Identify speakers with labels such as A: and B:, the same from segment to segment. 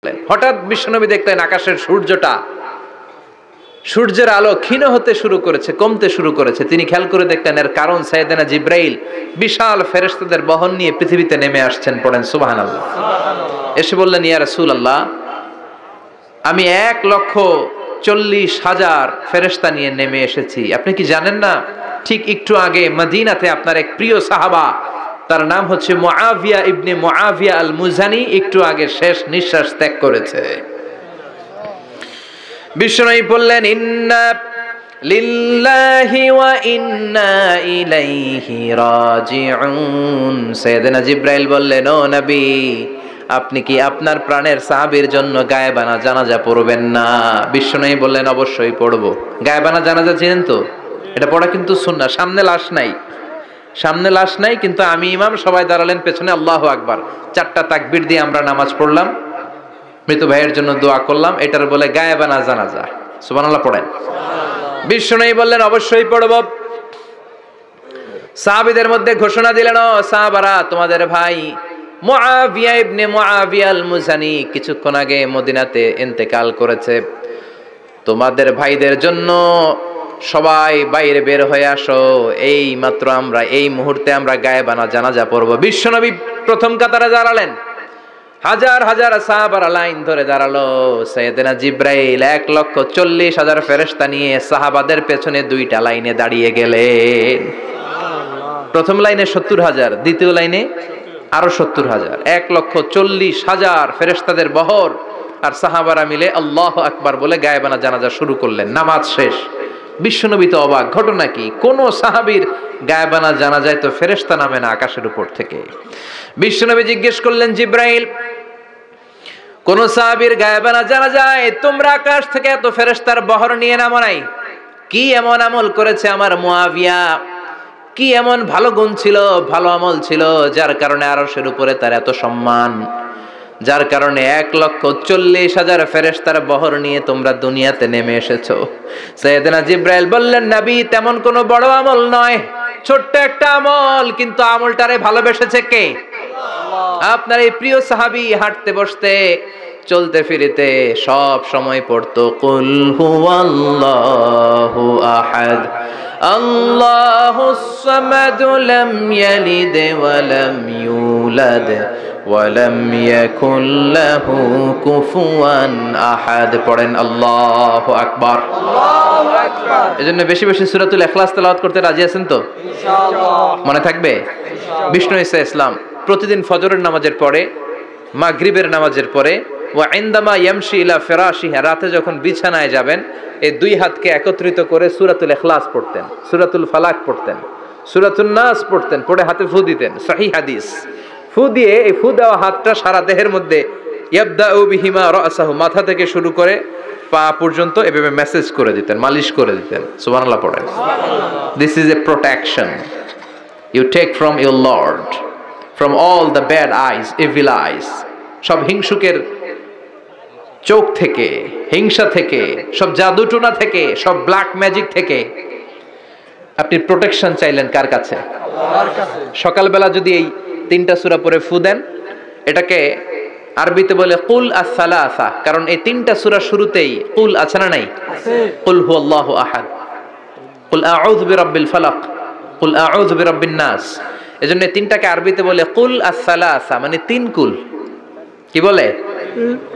A: হঠাৎ বিশ্বনবী দেখলেন আকাশের সূর্যের আলো ক্ষীণ হতে শুরু করেছে, কমতে শুরু করেছে। তিনি খেয়াল করে দেখলেন এর কারণ সাইয়েদনা জিব্রাইল বিশাল ফেরেশতাদের বহন নিয়ে পৃথিবীতে নেমে আসছেন। পড়েন সুবহানাল্লাহ। এসে বললেন, ইয়া রাসূলুল্লাহ, আমি 1,40,000 ফেরেশতা নিয়ে নেমে এসেছি। আপনি কি জানেন না, ঠিক একটু আগে মদিনাতে আপনার এক প্রিয় সাহাবা, তার নাম হচ্ছে মুআবিয়া ইবনে মুআবিয়া আল মুজানি, একটু আগে শেষ নিঃশ্বাস ত্যাগ করেছে। বিষ্ণু বললেন, ইন্না লিল্লাহি ওয়া ইন্না ইলাইহি রাজিউন। সাইয়েদনা জিব্রাইল বললেন, ও নবী, আপনি কি আপনার প্রাণের সাহাবীর জন্য গায়েবানা জানাজা পড়বেন না? বিষ্ণু বললেন, অবশ্যই পড়ব। গায়েবানা জানাজা চিনেন তো? এটা পড়া কিন্তু সুন্নাহ। সামনে লাশ নাই, কিন্তু আমি ইমাম, সবাই দাঁড়ালেন পেছনে, আল্লাহু আকবার 4টা তাকবীর দিয়ে আমরা নামাজ পড়লাম, মৃত ভাইয়ের জন্য দোয়া করলাম, এটার বলে গায়েবানা জানাজা। সুবহানাল্লাহ পড়েন। বিষ্ণু বললেন, অবশ্যই পড়ব। সাহাবীদের মধ্যে ঘোষণা দিলেন, ও সাহাবারা, তোমাদের ভাই মুআবিয়া ইবনে মুআবিয়া আল মুজানি কিছুক্ষণ আগে মদিনাতে ইন্তেকাল করেছে। তোমাদের ভাইদের জন্য সবাই বাইরে বের হয়ে আসো, এই মাত্র আমরা এই মুহূর্তে আমরা গায়েবানা জানাজা পড়ব। বিশ্বনবী প্রথম কাতারে দাঁড়ালেন, হাজার হাজার সাহাবারা লাইন ধরে দাঁড়ালো। সাইয়েদনা জিব্রাইল 1,40,000 ফেরেশতা নিয়ে সাহাবাদের পেছনে 2টা লাইনে দাঁড়িয়ে গেলেন। প্রথম লাইনে 70,000, দ্বিতীয় লাইনে আরো 70,000, 1,40,000 ফেরেশতাদের বহর। আর সাহাবারা মিলে আল্লাহু আকবার বলে গায়েবানা জানাজা শুরু করলেন। নামাজ শেষ। বিশ্বনবী তো অবাক, ঘটনা কি? কোন সাহাবীর গায়েবানা জানাজায় তো ফেরেশতা নামে না আকাশের উপর থেকে। বিশ্বনবী জিজ্ঞেস করলেন, জিব্রাইল, কোন সাহাবীর গায়েবানা জানাজায় তোমরা আকাশ থেকে এত ফেরেশতার বহর নিয়ে নামো নাই? কি এমন আমল করেছে আমার মুআবিয়া? কি এমন ভালো গুণ ছিল, ভালো আমল ছিল, যার কারণে আরশের উপরে তার এত সম্মান, যার কারণে 1,40,000 ফেরেশতার বহর নিয়ে তোমরা দুনিয়াতে নেমে এসেছো? সাইয়েদনা জিব্রাইল বললেন, নবী, তেমন কোনো বড় আমল নয়, ছোট্ট একটা আমল, কিন্তু আমলটারে ভালোবেসেছে কে? আপনার এই প্রিয় সাহাবী হাঁটতে বসতে চলতে ফিরিতে সব সময় পড়তো, কুল হুয়াল্লাহু আহাদ আল্লাহুস সামাদ লাম ইয়ালিদ ওয়া লাম ইউলাদ ওয়া লাম ইয়াকুল লাহু কুফুয়ান আহাদ। পড়েন আল্লাহু আকবার। আল্লাহু আকবার। এজন্য বেশি বেশি সূরাতুল ইখলাস তেলাওয়াত করতে রাজি আছেন তো? ইনশাআল্লাহ। মনে থাকবে? বিষ্ণু ঈসা ইসলাম প্রতিদিন ফজরের নামাজের পরে, মাগরিবের নামাজের পরে, ওয়া ইনদামা ইয়ামশি ইলা ফিরাশিহি, রাতে যখন বিছানায় যাবেন, এই 2 হাতকে একত্রিত করে সূরাতুল ইখলাস পড়তেন, সূরাতুল ফালাক পড়তেন, সূরাতুন নাস পড়তেন, পড়ে হাতে ফু দিতেন। সহিহ হাদিস। ফু দিয়ে এই ফু দেওয়া হাতটা সারা দেহের মধ্যে ইয়াবদাউ বিহিমা রাসাহু, মাথা থেকে শুরু করে পা পর্যন্ত এভাবে মেসেজ করে দিতেন, মালিশ করে দিতেন। সুবহানাল্লাহ পড়েন। This is a protection you take from your lord, from all the bad eyes, evil eyes, সব হিংসুকের চোখ থেকে, হিংসা থেকে, সব জাদুটোনা থেকে, সব ব্ল্যাক ম্যাজিক থেকে আপনি প্রোটেকশন চাইলেন কার কাছে? আল্লাহর কাছে। সকালবেলা যদি এই 3টা সূরা পড়ে ফু দেন, এটাকে আরবিতে বলে কুল আস-সালাসা, কারণ এই 3টা সূরা শুরুতেই কুল আছে না নাই? আছে। কুল হুয়াল্লাহু আহাদ, কুল আউযু বিরাব্বিল ফালাক, কুল আউযু বিরাব্বিন নাস। এজন্য 3টাকে আরবিতে বলে কুল আস-সালাসা, মানে 3 কুল। কি বলে?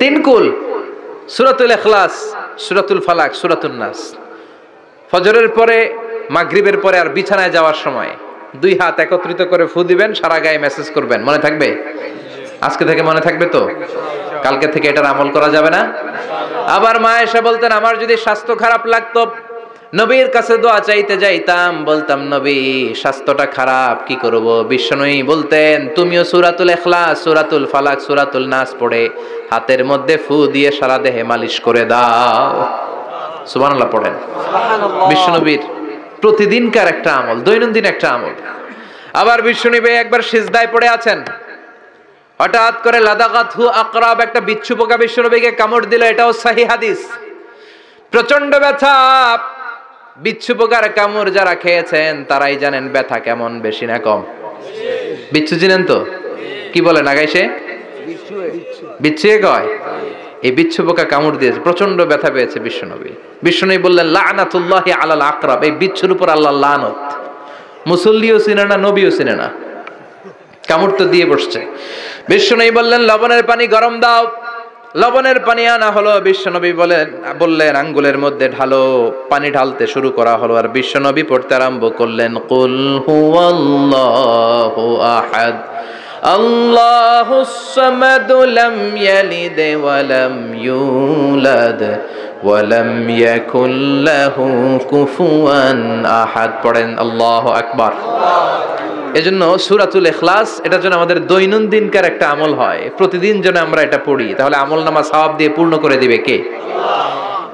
A: 3 কুল। সূরাতুল ইখলাস, সূরাতুল ফালাক, সূরাতুন নাস। ফজরের পরে, মাগরিবের পরে আর বিছানায় যাওয়ার সময় 2 হাত একত্রিত করে ফু দিবেন, সারা গায়ে মেসেজ করবেন। মনে থাকবে? আজকে থেকে মনে থাকবে তো? কালকে থেকে এটার আমল করা যাবে না? আবার মা এসে বলতেন, আমার যদি স্বাস্থ্য খারাপ লাগতো, নবীর কাছে দোয়া চাইতে যাইতাম, বলতাম, নবী স্বাস্থ্যটা খারাপ, কি করব? বিশ্বনবী বলতেন, তুমিও সূরাতুল ইখলাস, সূরাতুল ফালাক, সূরাতুল নাস পড়ে হাতের মধ্যে ফু দিয়ে সারা দেহে মালিশ করে দাও। সুবহানাল্লাহ পড়েন। সুবহানাল্লাহ। বিশ্বনবীর প্রতিদিনকার একটা আমল, দৈনন্দিন একটা আমল। আবার বিশ্বনবী একবার সিজদায় পড়ে আছেন, হঠাৎ করে লাদাগাতহু আকরাব, একটা বিচ্ছু পোকা বিশ্বনবীকে কামড় দিল। এটাও সহিহ হাদিস। প্রচন্ড ব্যথা। বিচ্ছু পোকার কামড় যারা খেয়েছেন তারাই জানেন ব্যথা কেমন, বেশি না কম? বিচ্ছু চিনেন তো? কি বলে নাগাইছে? বিচ্ছু কয়। এই বিচ্ছু পোকা কামড় দিয়েছে, প্রচন্ড ব্যথা পেয়েছে বিশ্বনবী। বিশ্বনবী বললেন লানাতুল্লাহি আলাল আকরাব, এই বিচ্ছুর উপর আল্লাহর লানত। মুসল্লিও চিনে না, নবীও চিনে না, কামড় তো দিয়ে বসছে। বিশ্বনবী বললেন লবণের পানি গরম দাও। লবণের পানি আনা হলো, বিশ্বনবী বললেন আঙ্গুলের মধ্যে ঢালো। পানি ঢালতে শুরু করা হলো, আর বিশ্বনবী পড়তে আরম্ভ করলেন কুল হুয়াল্লাহু আহাদ আল্লাহুস সামাদ লাম ইয়ালিদ ওয়া লাম ইউলাদ ওয়া লাম ইয়াকুল লাহু কুফুয়ান আহাদ। পড়েন আল্লাহু আকবার। এজন্য সূরাতুল ইখলাস এটার জন্য আমাদের দৈনন্দিনকার একটা আমল হয়, প্রতিদিন যেন আমরা এটা পড়ি, তাহলে আমলনামা সওয়াব দিয়ে পূর্ণ করে দিবে কে?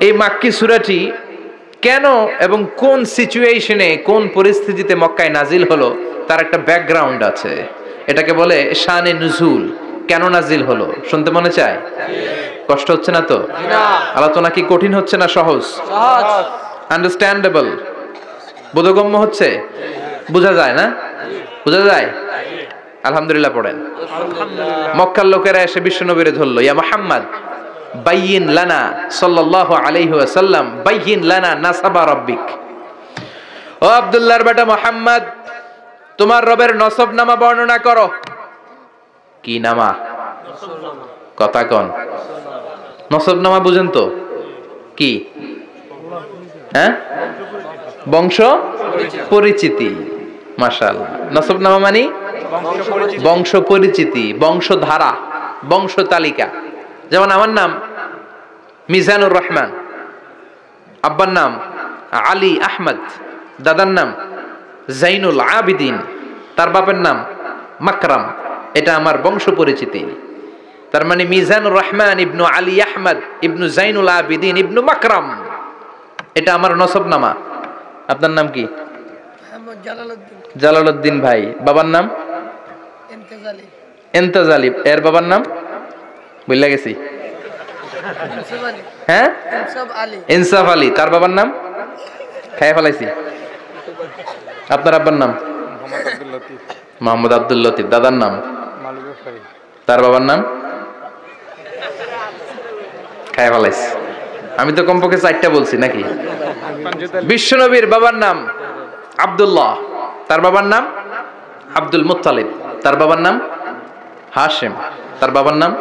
A: এই মাক্কি সূরাটি কেন এবং কোন সিচুয়েশনে, কোন পরিস্থিতিতে মক্কায় নাজিল হলো তার একটা ব্যাকগ্রাউন্ড আছে। এটাকে বলে শানে নুজুল। কেন নাজিল হলো শুনতে মনে চায়? কষ্ট হচ্ছে না তো? আলোচনা কি কঠিন হচ্ছে না সহজ? আন্ডারস্ট্যান্ডেবল, বোধগম্য হচ্ছে? বোঝা যায় না? বোঝা যায়? আলহামদুলিল্লাহ পড়েন। মক্কার লোকেরা এসে বিশ্বনবীরে ধরলো, ইয়া মুহাম্মদ বাইয়িন লানা সাল্লাল্লাহু আলাইহি ওয়াসাল্লাম বাইয়িন লানা নাসাবা রাব্বিক। ও আব্দুল্লাহর বেটা মুহাম্মদ, তোমার রবের নসব নামা বর্ণনা করো। কি নামা? কথা কন। নসব নামা বুঝেন তো কি? হ্যাঁ, বংশ পরিচিতি। মাশাআল্লাহ। নসব নামা মানে বংশ পরিচিতি, বংশধারা, বংশ তালিকা। যেমন আমার নাম মিজানুর রহমান, আব্বার নাম আলী আহমদ, দাদার নাম জাইনুল আবিদিন, তার বাপের নাম মাকরাম। এটা আমার বংশ পরিচিতি। তার মানে মিজানুর রহমান ইবনু আলী আহমদ ইবনু জাইনুল আবিদিন ইবনু মাকরাম, এটা আমার নসব নামা। আপনার নাম কি? জালালউদ্দিন ভাই। বাবার নাম ইন্তেজালি। এর বাবার নাম বুঝলা গেছি। হ্যাঁ, ইনসাফ আলী। তার বাবার নাম খায় ফেলাইছি। আপনার আব্বার নাম মোহাম্মদ আব্দুল লতিফ। দাদার নাম? তার বাবার নাম খায় ফেলাইছি। আমি তো কমপক্ষে 4টা বলছি নাকি? বিশ্বনবীর বাবার নাম আব্দুল্লাহ, তার বাবার নাম আব্দুল মুত্তালিব, তার বাবার নাম হাশিম, তার বাবার নাম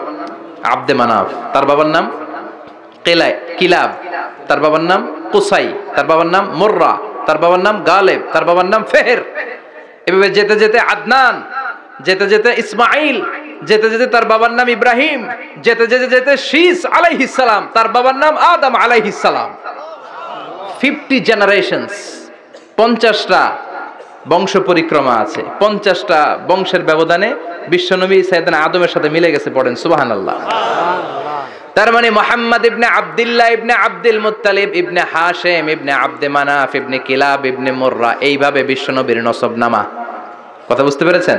A: আব্দে মানাফ, তার বাবার নাম কিলাব, তার বাবার নাম কুসাই, তার বাবার নাম মুররা, তার বাবার নাম গালেব, তার বাবার নাম ফেহের। এভাবে যেতে যেতে আদনান, যেতে যেতে ইসমাইল, যেতে যেতে তার বাবার নাম ইব্রাহিম, যেতে যেতে যেতে শীস আলাইহিস সালাম, তার বাবার নাম আদম আলাইহিস সালাম। 50 জেনারেশনস, 50টা বংশ পরিক্রমা আছে। 50টা বংশের ব্যবধানে বিশ্বনবী সাইয়েদনা আদমের সাথে মিলে গেছে। পড়েন সুবহানাল্লাহ। তার মানে মুহাম্মদ ইবনে আব্দুল্লাহ ইবনে আব্দুল মুত্তালিব ইবনে হাশিম ইবনে আব্দে মানাফ ইবনে কিলাব ইবনে মুররা, এইভাবে বিশ্বনবীর নসবনামা। কথা বুঝতে পেরেছেন?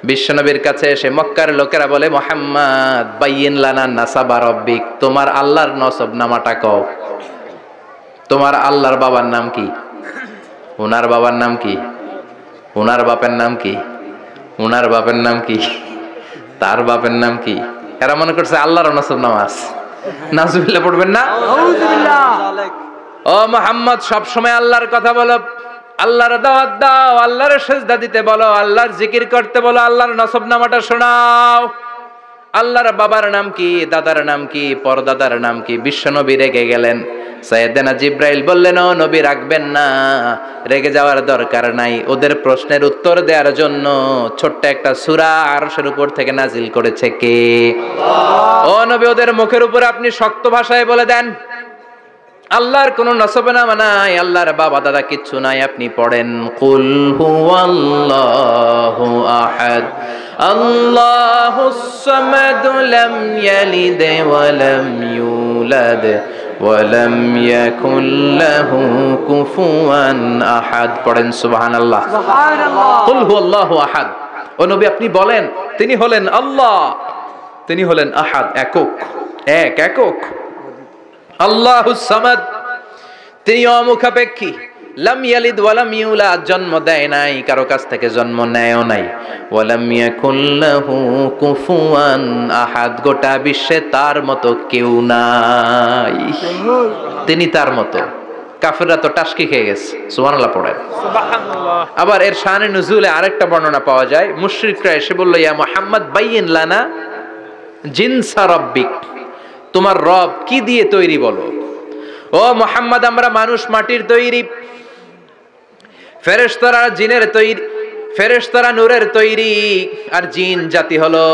A: বিশ্বনবীর কাছে এসে মক্কার লোকেরা বলে, মুহাম্মদ বাইয়িন লানা নাসাবা রাব্বিক, তোমার আল্লাহর নসবনামাটা কও। তোমার আল্লাহর বাবার নাম কি? ওনার বাবার নাম কি? ওনার বাপের নাম কি? ওনার বাপের নাম কি? তার বাপের নাম কি? এরা মনে করছে আল্লাহর নসবনামা আছে। নাউজুবিল্লাহ পড়বেন না? ও মুহাম্মদ, সব সময় আল্লাহর কথা বলো, আল্লাহর দাওয়াত দাও, আল্লাহর সিজদা দিতে বলো, আল্লাহর জিকির করতে বলো, আল্লাহর নসবনামাটা শোনাও। আল্লাহর বাবার নাম কি? দাদার নাম কি? পরদাদার নাম কি? বিশ্বনবী রেগে গেলেন। সাইয়েদনা জিব্রাইল বললেন, ও নবী রাখবেন না, রেগে যাওয়ার দরকার নাই। ওদের প্রশ্নের উত্তর দেওয়ার জন্য ছোট্ট একটা সূরা আরশের উপর থেকে নাজিল করেছে কে? ও নবী, ওদের মুখের উপর আপনি শক্ত ভাষায় বলে দেন আল্লাহর কোনো নসবনামা নাই, আল্লাহর বাবা দাদা কিচ্ছু নাই। আপনি পড়েন কুল হুয়াল্লাহু আহাদ আল্লাহুস সামাদ লাম ইয়ালিদ ওয়া লাম ইউলাদ ওয়া লাম ইয়াকুল লাহু কুফুয়ান আহাদ। পড়েন সুবহানাল্লাহ। সুবহানাল্লাহ। কুল হুয়াল্লাহু আহাদ। ও নবী আপনি বলেন তিনি হলেন আল্লাহ, তিনি হলেন আহাদ, একক, একক। আল্লাহুস সামাদ, তিনি অমুখাপেক্ষী, লাম ইয়ালিদ ওয়া লাম ইউলাদ, জন্ম দেয় নাই, কারো কাছ থেকে জন্ম নেয়ও নাই। ওয়া লাম ইয়াকুল লাহু কুফুয়ান আহাদ, গোটা বিশ্বে তার মতো কেউ নাই, তিনি তার মতো। কাফেররা তো টাসকি খেয়ে গেছে, সুবহানাল্লাহ পড়েন। সুবহানাল্লাহ। আবার এর শানে নুজুলে আরেকটা বর্ণনা পাওয়া যায়, মুশরিকরা এসে বলল, ইয়া মুহাম্মদ বাইয়িন লানা জিনসা রাব্বিক, তোমার রব কি দিয়ে তৈরি বলো। ও মুহাম্মদ, আমরা মানুষ মাটির তৈরি, ফেরেশতারা জিনের তৈরি, ফেরেশতারা নূরের তৈরি, আর জিন জাতি হলো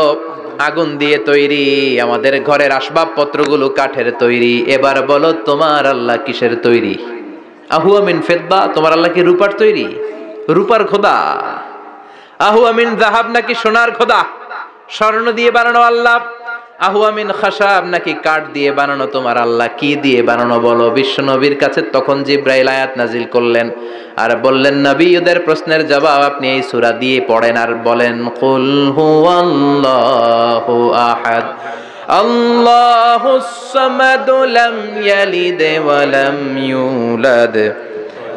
A: আগুন দিয়ে তৈরি, আমাদের ঘরের আসবাবপত্রগুলো কাঠের তৈরি। এবার বলো তোমার আল্লাহ কিসের তৈরি? আহুয়া মিন ফিদ্দা, তোমার আল্লাহ কি রূপার তৈরি? রূপার খোদা? আহুয়া মিন যাহাব, নাকি সোনার খোদা, স্বর্ণ দিয়ে বানানো আল্লাহ? আহুয়া মিন খাশাব, নাকি কাঠ দিয়ে বানানো তোমার আল্লাহ? কি দিয়ে বানানো বলো। বিশ্ব নবীর কাছে তখন জিব্রাইল আয়াত নাজিল করলেন আর বললেন, নবী, ওদের প্রশ্নের জবাব আপনি এই সূরা দিয়ে পড়েন আর বলেন, কুল হুয়াল্লাহু আহাদ আল্লাহুস সামাদ লাম ইয়ালিদ ওয়া লাম ইউলাদ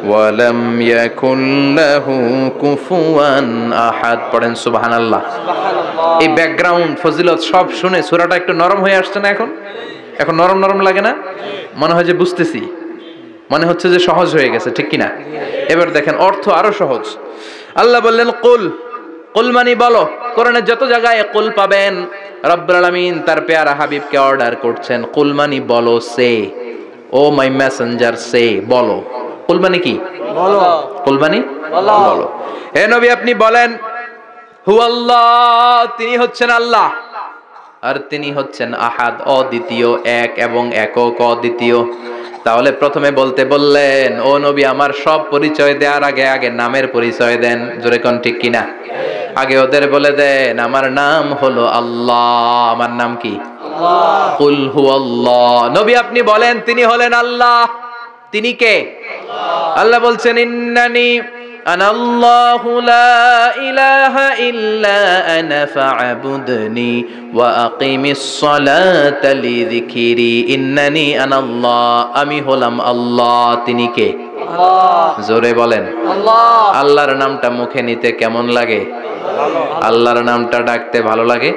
A: ওয়া লাম ইয়াকুল লাহু কুফুয়ান আহাদ। পড়েন সুবহানাল্লাহ। এই ব্যাকগ্রাউন্ড ফজিলত সব শুনে সূরাটা একটু নরম হয়ে আসছে না? এখন নরম নরম লাগে না? মনে হয় যে বুঝতেছি, মনে হচ্ছে যে সহজ হয়ে গেছে, ঠিক কিনা? এবার দেখেন অর্থ আরো সহজ। আল্লাহ বললেন কুল, কুল মানে বলো। কোরআনের যত জায়গায় কুল পাবেন, রব্বুল আলামিন তার পেয়ারা হাবিবকে অর্ডার করছেন, কুল মানে বলো, সে, ও মাই মেসেঞ্জার সে, বলো। কুল মানে কি? বলো। কুল মানে বলো। হে নবী আপনি বলেন, হুয়াল্লাহ, তিনি হচ্ছেন আল্লাহ, আর তিনি হচ্ছেন আহাদ, অদ্বিতীয়, এক এবং একক, অদ্বিতীয়। তাহলে প্রথমে বলতে বললেন, ও নবী আমার সব পরিচয় দেওয়ার আগে আগে নামের পরিচয় দেন। জোরে কোন ঠিক কিনা? আগে ওদের বলে দেন আমার নাম হলো আল্লাহ। আমার নাম কি? আল্লাহ। কুল হুয়াল্লাহ, নবী আপনি বলেন তিনি হলেন আল্লাহ। তিনি কে? আল্লাহ বলছেন, ইন্নানি আনাল্লাহু লা ইলাহা ইল্লা আনা ফা'বুদনি ওয়া আকিমিস সালাতা লিযিকরি। ইন্নানি আনাল্লাহ, আমি হলাম আল্লাহ। তিনি কে? আল্লাহ। জোরে বলেন আল্লাহ। আল্লাহর নামটা মুখে নিতে কেমন লাগে? ভালো। আল্লাহর নামটা ডাকতে ভালো লাগে?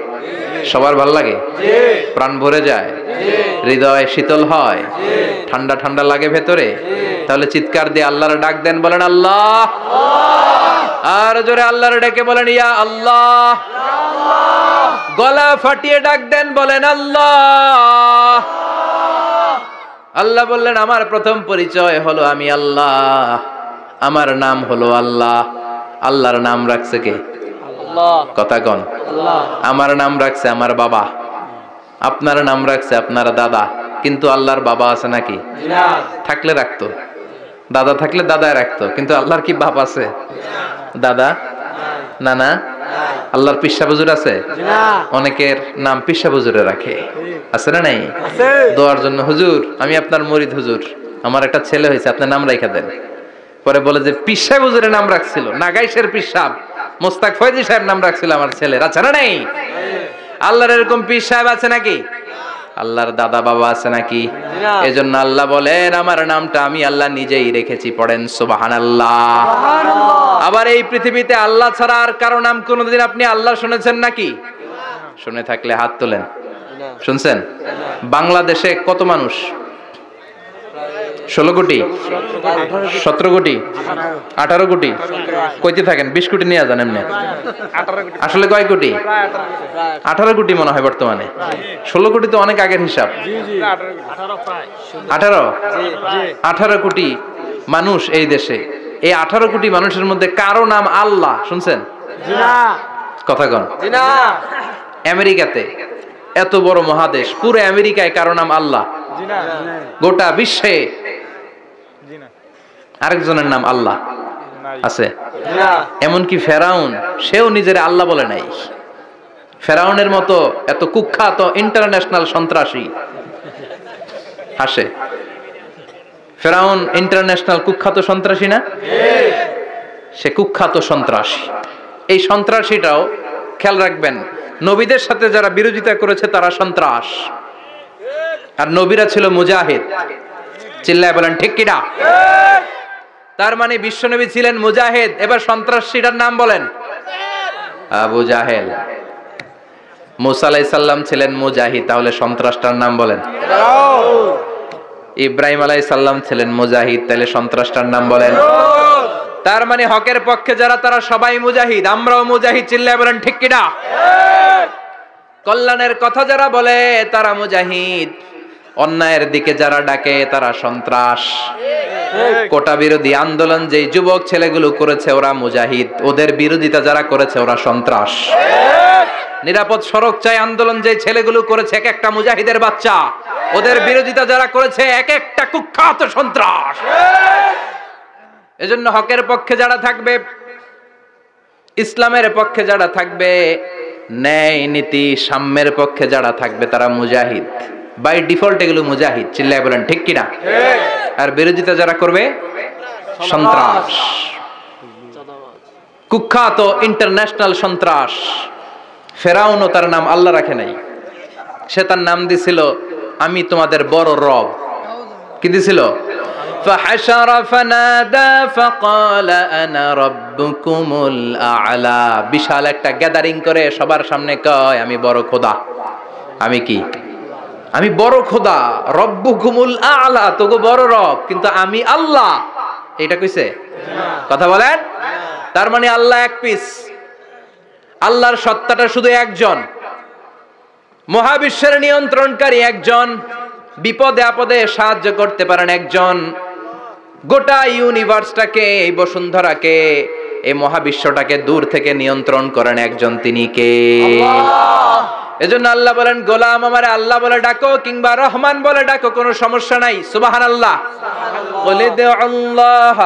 A: সবার ভালো লাগে? জি। প্রাণ ভরে যায়? জি। হৃদয় শীতল হয়? জি। ঠান্ডা ঠান্ডা লাগে ভেতরে? জি। তাহলে চিৎকার দিয়ে আল্লাহর ডাক দেন, বলেন আল্লাহ। আর জোরে আল্লাহর ডেকে বলেন ইয়া আল্লাহ। গলা ফাটিয়ে ডাক দেন, বলেন আল্লাহ। আল্লাহ বললেন আমার প্রথম পরিচয় হলো আমি আল্লাহ, আমার নাম হলো আল্লাহ। আল্লাহর নাম রাখছে কে? আল্লাহ। কথা কন। আল্লাহ। আমার নাম রাখছে আমার বাবা, আপনার নাম রাখছে আপনার দাদা, কিন্তু আল্লাহর বাবা আছে নাকি? না। থাকলে রাখতো, দাদা থাকলে দাদায় রাখতো, কিন্তু আল্লাহর কি বাপ আছে? দাদা, নানা? আল্লাহর পিসা হুজুর আছে? অনেকের নাম পিসা হুজুরে রাখে, আছে না নাই? দোয়ার জন্য, হুজুর আমি আপনার মুরিদ, হুজুর আমার একটা ছেলে হয়েছে, আপনার নাম রাখা দেন। পরে বলে যে পিসা হুজুরের নাম রাখছিল, নাগাইশের পিসাব মোস্তাক ফয়জি সাহেব নাম রাখছিল আমার ছেলের, আছে না নাই? আল্লাহর এরকম পীর সাহেব আছে নাকি? আল্লাহর দাদা বাবা আছে নাকি? এজন্য আল্লাহ বলেন আমার নামটা আমি আল্লাহ নিজেই রেখেছি। পড়েন সুবহানাল্লাহ। আবার এই পৃথিবীতে আল্লাহ ছাড়া আর কারো নাম কোনোদিন আপনি আল্লাহ শুনেছেন নাকি? শুনে থাকলে হাত তোলেন। শুনছেন? বাংলাদেশে কত মানুষ? 16 কোটি, 17 কোটি, 18 কোটি। কইতে থাকেন 20 কোটি নিয়ে যান এমনি। আসলে কয় কোটি? 18 কোটি মনে হয় বর্তমানে। 16 কোটি তো অনেক আগের হিসাব। 18 কোটি মানুষ এই দেশে। এই 18 কোটি মানুষের মধ্যে কারো নাম আল্লাহ শুনছেন? কথা কন। আমেরিকাতে, এত বড় মহাদেশ, পুরো আমেরিকায় কারো নাম আল্লাহ? গোটা বিশ্বে আরেকজনের নাম আল্লাহ আছে? এমনকি ফেরাউন, সেও নিজের আল্লাহ বলে নাই। ফেরাউনের মতো এত কুখ্যাত ইন্টারন্যাশনাল সন্ত্রাসী আসে। ফেরাউন ইন্টারন্যাশনাল কুখ্যাত সন্ত্রাসী না? সে কুখ্যাত সন্ত্রাসী। এই সন্ত্রাসীটাও খেয়াল রাখবেন, নবীদের সাথে যারা বিরোধিতা করেছে তারা সন্ত্রাস, আর নবীরা ছিল মুজাহিদ। চিল্লায় বলেন ঠিক কিনা? তার মানে বিশ্বনবী ছিলেন মুজাহিদ। এবার সন্ত্রাসীটার নাম বলেন, আবু জাহেল। মুসা আলাইহিস সালাম ছিলেন মুজাহিদ, তাহলে সন্ত্রাসটার নাম বলেন। ইব্রাহিম আলাইহিস সালাম ছিলেন মুজাহিদ, তাহলে সন্ত্রাসটার নাম বলেন। তার মানে হকের পক্ষে যারা তারা সবাই মুজাহিদ, আমরাও মুজাহিদ। চিল্লায় বলেন ঠিক কিনা? কল্যাণের কথা যারা বলে তারা মুজাহিদ, অন্যায়ের দিকে যারা ডাকে তারা সন্ত্রাস। কোটা বিরোধী আন্দোলন যেই যুবক ছেলেগুলো করেছে ওরা মুজাহিদ, ওদের বিরোধিতা যারা করেছে ওরা সন্ত্রাস। নিরাপদ সড়ক চাই আন্দোলন যে ছেলেগুলো করেছে এক একটা মুজাহিদের বাচ্চা, ওদের বিরোধিতা যারা করেছে এক একটা কুখ্যাত সন্ত্রাস। এজন্য হকের পক্ষে যারা থাকবে, ইসলামের পক্ষে যারা থাকবে, ন্যায় নীতি সাম্যের পক্ষে যারা থাকবে তারা মুজাহিদ। বাই ডিফল্ট এগুলো মুজাহিদ। চিল্লায় বলেন ঠিক কিনা? আর বিরোধিতা যারা করবে সন্ত্রাস, কুখ্যাত ইন্টারন্যাশনাল সন্ত্রাস। ফেরাউনও তার নাম আল্লাহ রাখে নাই, সে তার নাম দিছিল আমি তোমাদের বড় রব। কি দিছিল? فحشر فنادى فقال انا ربكم الاعلى। বিশাল একটা গ্যাদারিং করে সবার সামনে কয় আমি বড় খোদা। আমি কি? আমি বড় খোদা, রব্বুকুমুল আ'লা, তোগো বড় রব, কিন্তু আমি আল্লাহ। এটা কইছে? কথা বলেন। তার মানে আল্লাহ এক পিস, আল্লাহর সত্তাটা শুধু একজন, মহাবিশ্বের নিয়ন্ত্রণকারী একজন, বিপদে আপদে সাহায্য করতে পারেন একজন, গোটা ইউনিভার্সটাকে, এই বসুন্ধরাকে, এই মহাবিশ্বটাকে দূর থেকে নিয়ন্ত্রণ করেন একজন, তিনি কে? এজন্য আল্লাহ বলেন গোলাম আমারে আল্লাহ বলে ডাকো কিংবা রহমান বলে ডাকো, কোনো সমস্যা নাই। সুবহানাল্লাহ। বলে দে আল্লাহ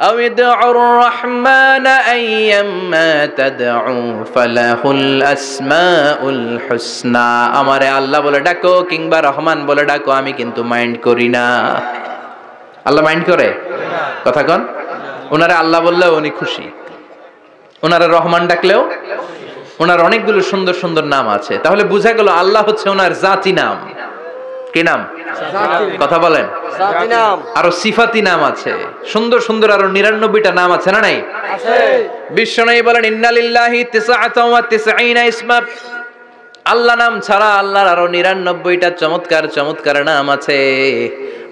A: আও ইদউর রহমান আইয়াম্মা তাদউ ফালাহুল আসমাউল হুসনা। আমারে আল্লাহ বলে ডাকো কিংবা রহমান বলে ডাকো, আমি কিন্তু মাইন্ড করি না। আল্লাহ মাইন্ড করে? কথা কন। ওনারে আল্লাহ বললেও উনি খুশি, ওনারে রহমান ডাকলেও। ওনার অনেকগুলো সুন্দর সুন্দর নাম আছে, তাহলে বোঝা গেল আল্লাহ হচ্ছে ওনার জাতি নাম। কি নাম? কথা বলেন। আরো সিফাতি নাম আছে, সুন্দর সুন্দর আরো 99টা নাম আছে না নাই? বিশ্বনবী বলেন ইন্নালিল্লাহি 99 ইসমা। আল্লাহ নাম ছাড়া আল্লাহর আরো 99টা চমৎকার চমৎকার নাম আছে।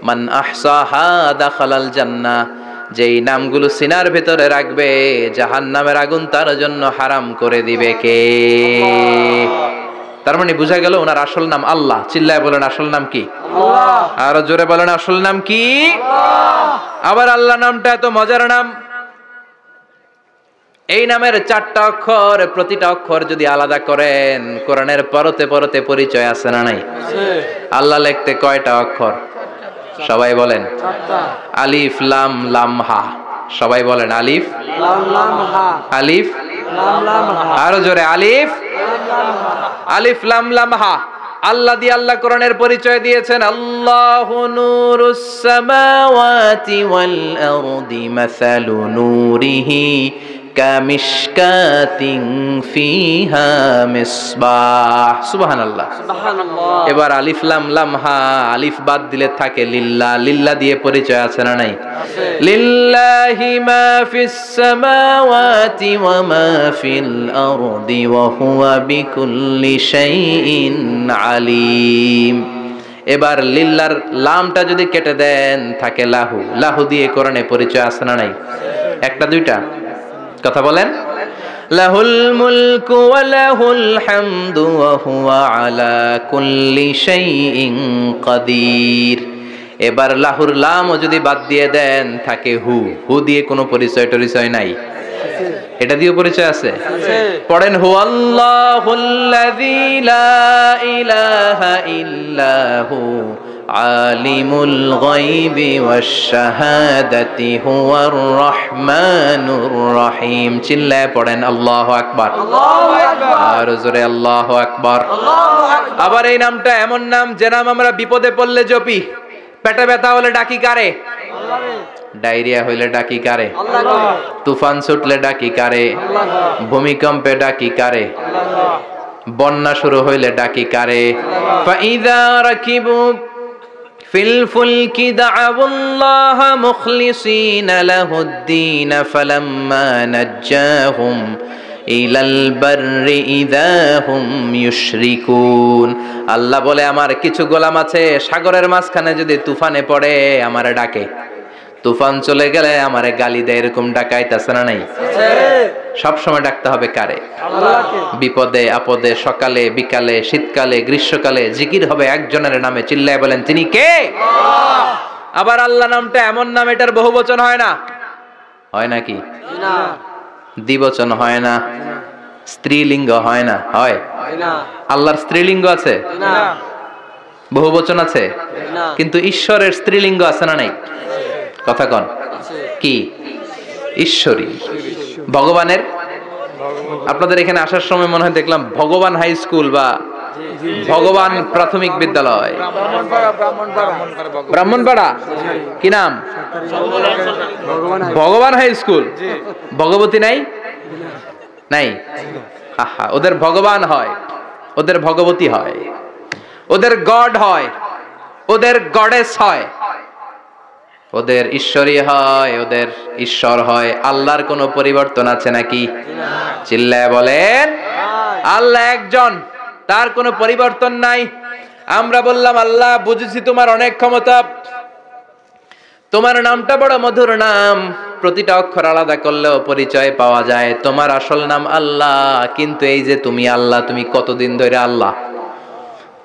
A: মান আহসাহা দাখালাল জান্নাহ। যেই নামগুলো সিনার ভেতরে রাখবে জাহান্নামের আগুন তার জন্য হারাম করে দিবে কে? তার মানে বোঝা গেল ওনার আসল নাম আল্লাহ। চিল্লায় বলেন আসল নাম কি? আল্লাহ। আরো জোরে বলেন আসল নাম কি? আল্লাহ। আবার আল্লাহ নামটা এত মজার নাম, এই নামের 4টা অক্ষর, প্রতিটা অক্ষর যদি আলাদা করেন কোরআনের পরতে পরতে পরিচয় আছে না নাই? আল্লাহ লিখতে কয়টা অক্ষর? সবাই বলেন। আলিফ লাম লাম হা। সবাই বলেন আলিফ লাম লাম হা। আলিফ লাম লাম হা। আরো জোরে আলিফ আলিফ লাম লাম হা। আল্লাহ দিয়ে আল্লাহ কোরআনের পরিচয় দিয়েছেন আল্লাহু নূরুস সামাওয়াতি ওয়াল আরদি মাসালু নূরিহি কামিশকাতিন ফিহা মিসবাহ। সুবহানাল্লাহ। এবার আলিফ লাম লাম হা, আলিফ বাদ দিলে থাকে লিল্লাহ। লিল্লাহ দিয়ে পরিচয় আছে না নাই? লিল্লাহি মা ফিস সামাওয়াতি ওয়া মা ফিল আরদি ওয়া হুয়া বিকুল্লি শাইইন আলিম। এবার লিল্লাহর লামটা যদি কেটে দেন থাকে লাহু। লাহু দিয়ে কোরআনে পরিচয় আছে না নাই? একটা দুইটা? কথা বলেন। লাহুল মুলকু ওয়া লাহুল হামদু ওয়া হুয়া আলা কুল্লি শাইইন কাদির। এবার লাহুর লামও যদি বাদ দিয়ে দেন থাকে হু। হু দিয়ে কোনো পরিচয় টরিচয় নাই, এটা দিয়ে পরিচয় আছে? পড়েন হুয়াল্লাহুল্লাযী লা ইলাহা ইল্লাহু আলিমুল গায়বি ওয়াশ শাহাদাতি হুয়ার রহমানুর রহিম। চিল্লায় পড়েন আল্লাহু আকবার। আল্লাহু আকবার। আর জোরে আল্লাহু আকবার। আল্লাহু আকবার। আবার এই নামটা এমন নাম যে নাম আমরা বিপদে পড়লে জপি। পেটে ব্যথা হলে ডাকি কারে? আল্লাহরে। ডায়রিয়া হইলে ডাকি কারে? আল্লাহকে। তুফান ছুটলে ডাকি কারে? আল্লাহকে। ভূমিকম্পে ডাকি কারে? আল্লাহকে। বন্যা শুরু হইলে ডাকি কারে? ফাইযা রাকিবু ফিল ফুলকি দাআউল্লাহ মুখলিসিনা লাহুদ্দীন ফালাম্মা নাজ্জাহুম ইলাল বাররি ইযা হুম ইউশরিকুন। আল্লাহ বলে আমার কিছু গোলাম আছে সাগরের মাঝখানে যদি তুফানে পড়ে আমারে ডাকে, তুফান চলে গেলে আমারে গালি দেয়, এরকম ডাকাইতে আছে না নাই? সব সময় ডাকতে হবে কারে? আল্লাহকে। বিপদে আপদে, সকালে বিকালে, শীতকালে গ্রীষ্মকালে জিকির হবে একজনের নামে, চিল্লায় বলেন তিনি কে? আল্লাহ। আবার আল্লাহ নামটা এমন নাম এটার বহুবচন হয় না, হয় নাকি? না। দ্বিবচন হয় না, স্ত্রীলিঙ্গ হয় না, হয় না? আল্লাহর স্ত্রীলিঙ্গ আছে না, বহুবচন আছে না, কিন্তু ঈশ্বরের স্ত্রীলিঙ্গ আছে না নাই? কথা কন কি? ঈশ্বরী। ভগবানের, আপনাদের এখানে আসার সময় মনে হয় দেখলাম ভগবান হাই স্কুল বা ভগবান প্রাথমিক বিদ্যালয়, ব্রাহ্মণপাড়া, কি নাম? ভগবান হাই স্কুল। ভগবতী নাই? নাই। আহা, ওদের ভগবান হয়, ওদের ভগবতী হয়, ওদের গড হয়, ওদের গডেস হয়, ওদের ঈশ্বরী হয়, ওদের ঈশ্বর হয়। আল্লাহর কোনো পরিবর্তন আছে নাকি? চিল্লায় বলেন আল্লাহ একজন, তার কোনো পরিবর্তন নাই। আমরা বললাম আল্লাহ বুঝেছি তোমার অনেক ক্ষমতা, তোমার নামটা বড় মধুর নাম, প্রতিটা অক্ষর আলাদা করলেও পরিচয় পাওয়া যায়। তোমার আসল নাম আল্লাহ, কিন্তু এই যে তুমি আল্লাহ, তুমি কতদিন ধরে আল্লাহ?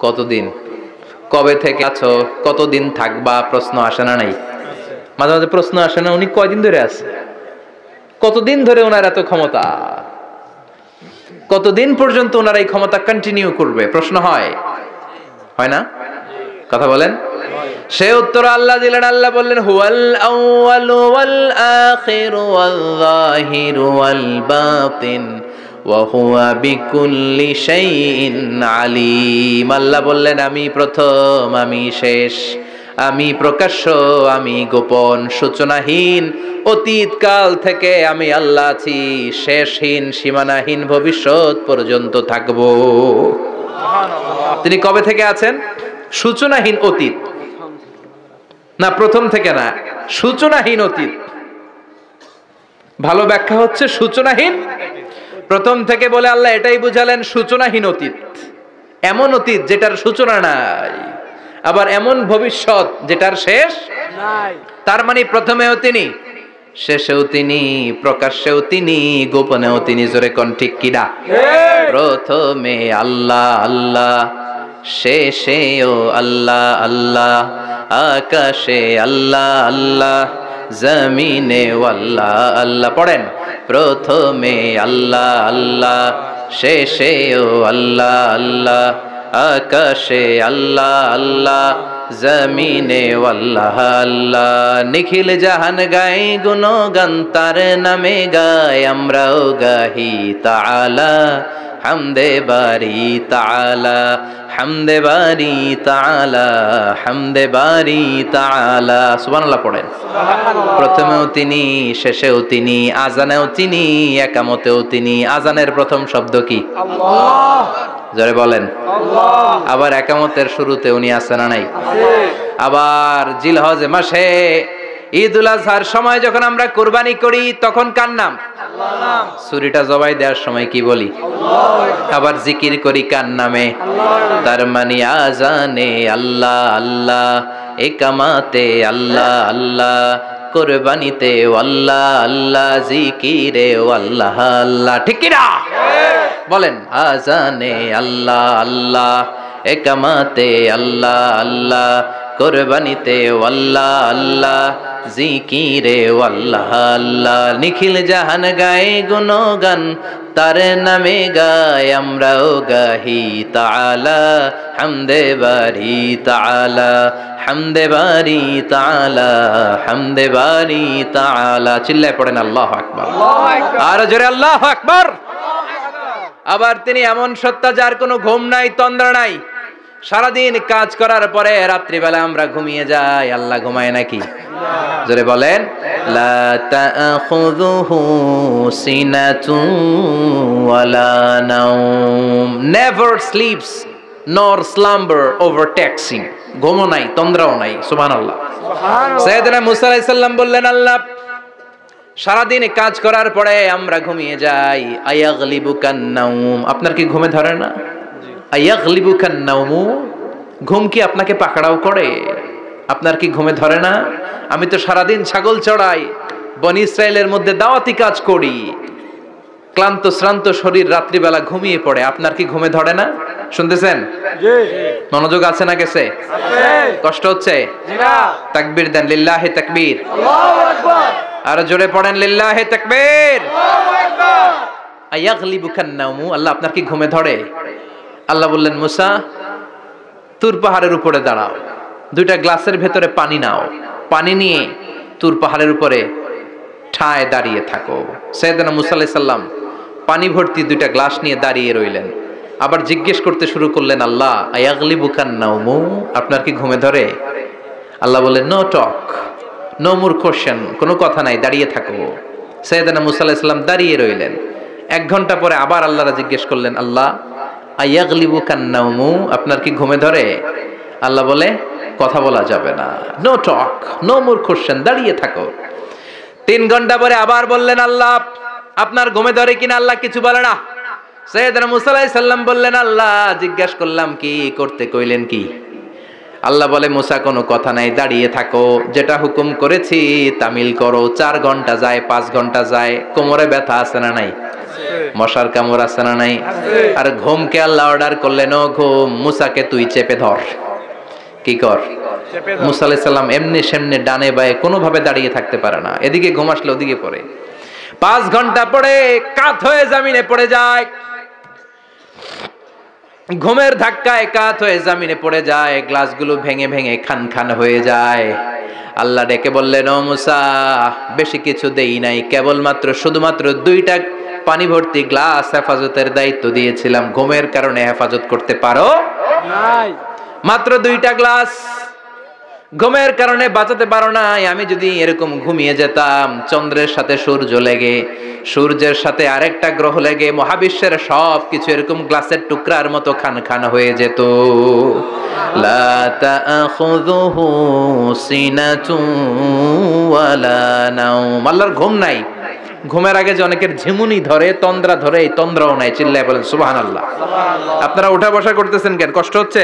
A: কতদিন? কবে থেকে আছো? কতদিন থাকবা? প্রশ্ন আসে না নাই? মাঝে মাঝে প্রশ্ন আসে না, উনি কয়দিন ধরে আছে? কতদিন ধরে ওনার এত ক্ষমতা? কতদিন পর্যন্ত ওনার এই ক্ষমতা কন্টিনিউ করবে? প্রশ্ন হয়, হয় না? কথা বলেন। সে উত্তর আল্লাহ দিলেন। আল্লাহ বললেন হুয়াল আউয়ালু ওয়াল আখিরু ওয়াল যাহিরু ওয়াল বাতিন ওয়া হুয়া বিকুল্লি শাইইন আলিম। আল্লাহ বললেন আমি প্রথম, আমি শেষ, আমি প্রকাশ্য, আমি গোপন, সূচনাহীন, অতীত কাল থেকে আমি আল্লাহ আছি, শেষহীন, সীমানাহীন, ভবিষ্যৎ পর্যন্ত থাকব। তিনি কবে থেকে আছেন? সূচনাহীন অতীত না, প্রথম থেকে না, সূচনাহীন অতীত। ভালো ব্যাখ্যা হচ্ছে সূচনাহীন প্রথম থেকে বলে আল্লাহ এটাই বুঝালেন সূচনাহীন অতীত, এমন অতীত যেটার সূচনা নাই, আবার এমন ভবিষ্যৎ যেটার শেষ নাই। তার মানে প্রথমেও তিনি, শেষেও তিনি, প্রকাশ্যেও তিনি, গোপনেও তিনি। জোরে কোন ঠিক কিনা? প্রথমে আল্লাহ আল্লাহ, শেষেও আল্লাহ আল্লাহ, আকাশে আল্লাহ আল্লাহ, জমিনে আল্লাহ আল্লাহ। পড়েন প্রথমে আল্লাহ আল্লাহ, শেষেও আল্লাহ আল্লাহ, আকাশে আল্লাহ আল্লাহ, জমিনে আল্লাহ আল্লাহ। নিখিল জাহান গাই গুণগান তার নামে গায়, আমরাও গাহি তাআলা হামদে বারি তাআলা, হামদে বারি তাআলা, হামদে বারি তাআলা। সুবহানাল্লাহ পড়েন। প্রথমেও তিনি, শেষেও তিনি, আজানেও তিনি, একামতেও তিনি। আজানের প্রথম শব্দ কি? আল্লাহ। জোরে বলেন আল্লাহ। আবার একামতের শুরুতে উনি আছেন না নাই? আবার জিলহজ মাসে ঈদুল আজহার সময় যখন আমরা কুরবানি করি তখন কার নাম? আল্লাহর নাম। ছুরিটা জবাই দেওয়ার সময় কি বলি? আল্লাহ। আবার জিকির করি কার নামে? আল্লাহ। তার মানে আজানে আল্লাহ আল্লাহ, একামাতে আল্লাহ আল্লাহ, কুরবানিতে আল্লাহ আল্লাহ, জিকিরে আল্লাহ আল্লাহ। ঠিক কি না? বলেন আজানে আল্লাহ আল্লাহ, একামাতে আল্লাহ আল্লাহ, কুরবানিতে আল্লাহ আল্লাহ, জিকিরে আল্লাহ আল্লাহ। নিখিল জাহান গায়ে গুণগান তার নামে গায়, আমরাও গাহি তাআলা হামদে বারি তাআলা, হামদে বারি তাআলা, হামদে বারি তাআলা। চিল্লায় পড়েন আল্লাহু আকবার। আর জোরে আল্লাহু আকবার। আবার তিনি এমন সত্তা যার কোনো ঘুম নাই, তন্দ্রা নাই। সারাদিন কাজ করার পরে রাত্রিবেলা আমরা ঘুমিয়ে যাই, আল্লাহ ঘুমায় নাকি? জোরে বলেন লা তাখুযুহু সিনাতুন ওয়ালা নাওম, never sleeps nor slumber overtakes him. ঘুমও নাই, তন্দ্রাও নাই। সুবহানাল্লাহ। সাইয়েদনা মুসা আলাইহিস সালাম বললেন, আল্লাহ সারাদিন কাজ করার পরে আমরা ঘুমিয়ে যাই, আয়াগলিবুকান নাউম, আপনার কি ঘুমে ধরে না? আয়াগলিবুকান নাউম, ঘুম কি আপনাকে পাকড়াও করে? আপনার কি ঘুমে ধরে না? আমি তো সারাদিন ছাগল চড়াই, বনি ইসরায়েলের মধ্যে দাওয়াতি কাজ করি, ক্লান্ত শ্রান্ত শরীর রাত্রিবেলা ঘুমিয়ে পড়ে, আপনার কি ঘুমে ধরে না? শুনতেছেন? মনোযোগ আছে না গেছে? কষ্ট হচ্ছে? তাকবীর দেন, লিল্লাহি তাকবীর। আল্লাহু আকবার। আর জোরে পড়েন, লিল্লাহি তাকবীর। আল্লাহু আকবার। আয়াগলিবুকান নাউম, আল্লাহ আপনার কি ঘুমে ধরে? আল্লাহ বললেন, মুসা তুর পাহাড়ের উপরে দাঁড়াও, দুইটা গ্লাসের ভেতরে পানি নাও, পানি নিয়ে তুর পাহাড়ের উপরে ঠায় দাঁড়িয়ে থাকো। সাইয়েদনা মুসা আলাইহিস সালাম পানি ভর্তি দুইটা গ্লাস নিয়ে দাঁড়িয়ে রইলেন। আবার জিজ্ঞেস করতে শুরু করলেন, আল্লাহ আয়াগলিবুকান নাউম, আপনার কি ঘুমে ধরে? আল্লাহ বললেন, no talk, no more question, কোনো কথা নাই, দাঁড়িয়ে থাকো। সাইয়েদনা মুসা আলাইহিস সালাম দাঁড়িয়ে রইলেন। 1 ঘন্টা পরে আবার আল্লাহরা জিজ্ঞেস করলেন, আল্লাহ আয়াগলিবুকান নাউম, আপনার কি ঘুমে ধরে? আল্লাহ বলে, কথা বলা যাবে না, no talk, no more question, দাঁড়িয়ে থাকো। 3 ঘন্টা পরে আবার বললেন, আল্লাহ আপনার ঘুমে ধরে কিনা? আল্লাহ কিছু বলে না। সাইয়েদনা মুসা আলাইহিস সালাম বললেন, আল্লাহ জিজ্ঞেস করলাম কি করতে কইলেন কি? আল্লাহ বলে, মুসা কোনো কথা নাই, দাঁড়িয়ে থাকো, যেটা হুকুম করেছি তামিল করো। 4 ঘন্টা যায়, 5 ঘন্টা যায়, কোমরে ব্যথা আছে না নাই? মশার কামড় আছে না নাই? আর ঘুমকে আল্লাহ অর্ডার করলেন, ও ঘুম, মুসাকে তুই চেপে ধর। কি কর? মুসা আলাইহিস সালাম এমনি সেমনি ডানে বায়ে কোনোভাবে দাঁড়িয়ে থাকতে পারে না, এদিকে ঘুম আসলে ওদিকে পড়ে। 5 ঘন্টা পরে কাত হয়ে জমিনে পড়ে যায়, ঘুমের ধাক্কায় কাত হয়ে জমিনে পড়ে যায়, গ্লাসগুলো ভেঙে ভেঙে খান খান হয়ে যায়। আল্লাহ ডেকে বললেন, ও মুসা বেশি কিছু দেই নাই, কেবলমাত্র শুধুমাত্র 2টা পানি ভর্তি গ্লাস হেফাজতের দায়িত্ব দিয়েছিলাম, ঘুমের কারণে হেফাজত করতে পারো নাই। মাত্র 2টা গ্লাস, ঘুমের কারণে বাঁচাতে পারো নাই। আমি যদি এরকম ঘুমিয়ে যেতাম, চন্দ্রের সাথে সূর্য লেগে, সূর্যের সাথে আরেকটা গ্রহ লেগে, মহাবিশ্বের সব কিছু এরকম গ্লাসের টুকরার মতো খান খান হয়ে যেত। লা তাখুযুহু সিনাতুন ওয়ালা নাওম, আল্লাহর ঘুম নাই। ঘুমের আগে যে অনেকের ঝিমুনি ধরে, তন্দ্রা ধরে, এই তন্দ্রাও নাই। চিল্লায় বলেন সুবহানাল্লাহ। আপনারা উঠা বসা করতেছেন কেন? কষ্ট হচ্ছে?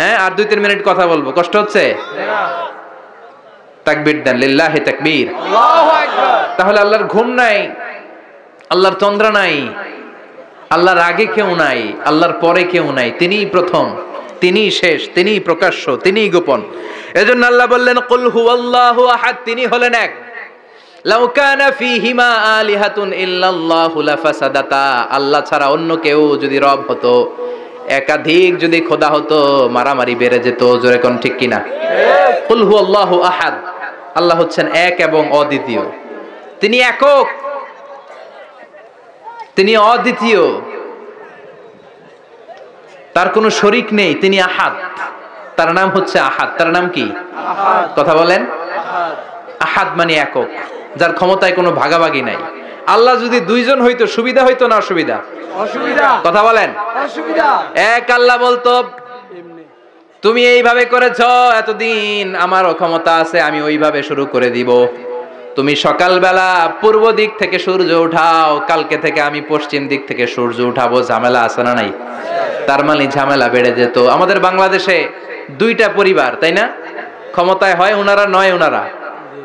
A: হ্যাঁ, আর 2-3 মিনিট কথা বলবো, কষ্ট হচ্ছে? তাকবীর দেন, লিল্লাহি তাকবীর। আল্লাহু আকবার। তাহলে আল্লাহর ঘুম নাই, আল্লাহর তন্দ্রা নাই, আল্লাহর আগে কেউ নাই, আল্লাহর পরে কেউ নাই। তিনিই প্রথম, তিনিই শেষ, তিনিই প্রকাশ্য, তিনিই গোপন। এজন্য আল্লাহ বললেন, কুল হুয়াল্লাহু আহাদ, তিনি হলেন এক। লাউ কানা ফীহিমা আলিহাতুন ইল্লাল্লাহু লাফাসাদাতা, আল্লাহ ছাড়া অন্য কেউ যদি রব হতো, একাধিক যদি খোদা হতো, মারামারি বেড়ে যেত। জোরে কোন ঠিক কিনা? কুল হুয়াল্লাহু আহাদ, আল্লাহ হচ্ছেন এক এবং অদ্বিতীয়। তিনি একক, তিনি অদ্বিতীয়, তার কোনো শরীক নেই, তিনি আহাদ। তার নাম হচ্ছে আহাদ। তার নাম কি? আহাদ। কথা বলেন। আহাদ মানে একক, যার ক্ষমতায় কোনো ভাগাভাগি নাই। আল্লাহ যদি 2 জন হইতো, সুবিধা হইতো না অসুবিধা? অসুবিধা। কথা বলেন। অসুবিধা। এক আল্লাহ বলতো, তুমি এইভাবে করেছো এতদিন, আমারও ক্ষমতা আছে, আমি ওইভাবে শুরু করে দিব। তুমি সকালবেলা পূর্ব দিক থেকে সূর্য উঠাও, কালকে থেকে আমি পশ্চিম দিক থেকে সূর্য উঠাবো। ঝামেলা আছে না নাই? তার মানে ঝামেলা বেড়ে যেত। আমাদের বাংলাদেশে 2টা পরিবার, তাই না? ক্ষমতায় হয় ওনারা, নয় ওনারা।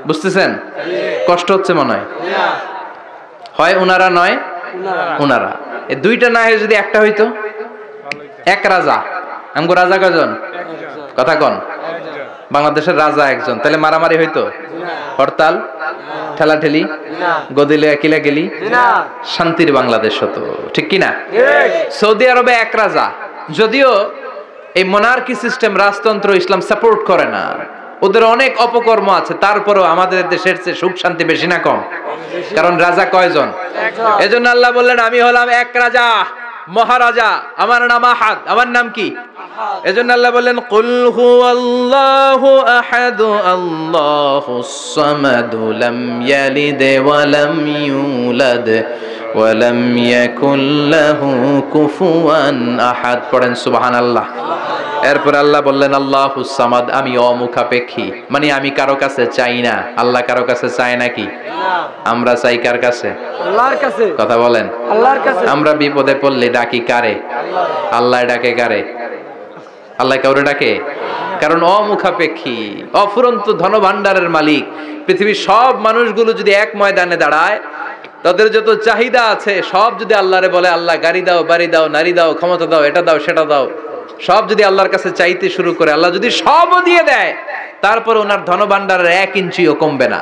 A: বুঝতেছেন? কষ্ট হচ্ছে মনে হয়? হয় ওনারা, নয় ওনারা। এই 2টা না হয়ে যদি একটা হইতো, এক রাজা। আমগো রাজা কয়জন? কথা কন। বাংলাদেশের রাজা একজন, তাহলে মারামারি হইতো? হরতাল, ঠেলাঠেলি, গদিলে কিলা গেলি, শান্তির বাংলাদেশ হতো। ঠিক কিনা? সৌদি আরবে এক রাজা, যদিও এই মোনার্কি সিস্টেম, রাজতন্ত্র, ইসলাম সাপোর্ট করে না, ওদের অনেক অপকর্ম আছে, তারপরও আমাদের দেশের চেয়ে সুখ শান্তি বেশি না কম? কারণ রাজা কয়জন? এজন্য আল্লাহ বললেন, আমি হলাম এক রাজা, মহারাজা, আমার নাম আহাদ। আমার নাম কি? এজন্য আল্লাহ বললেন, কুল হুয়াল্লাহু আহাদ আল্লাহুস সামাদ লাম ইয়ালিদ ওয়া লাম ইউলাদ ওয়া লাম ইয়াকুল লাহু কুফুয়ান আহাদ। পড়েন সুবহানাল্লাহ। এরপর আল্লাহ বললেন আল্লাহুস সামাদ, আমি অমুখাপেক্ষী, মানে আমি কারো কাছে চাই না। আল্লাহ কারো কাছে চায় নাকি? আমরা চাই কার কাছে?
B: আল্লাহর কাছে।
A: কথা বলেন।
B: আল্লাহর কাছে।
A: আমরা বিপদে পড়লে ডাকি কারে? আল্লাহ ডাকে কারে? আল্লাহ কাউরে ডাকে? কারণ অমুখাপেক্ষী, অফুরন্ত ধনভাণ্ডারের মালিক। পৃথিবীর সব মানুষগুলো যদি এক ময়দানে দাঁড়ায়, তাদের যত চাহিদা আছে সব যদি আল্লাহরে বলে, আল্লাহ গাড়ি দাও, বাড়ি দাও, নারী দাও, ক্ষমতা দাও, এটা দাও, সেটা দাও, সব যদি আল্লাহর কাছে চাইতে শুরু করে, আল্লাহ যদি সবও দিয়ে দেয়, তারপর ওনার ধনভাণ্ডারের 1 ইঞ্চিও কমবে না।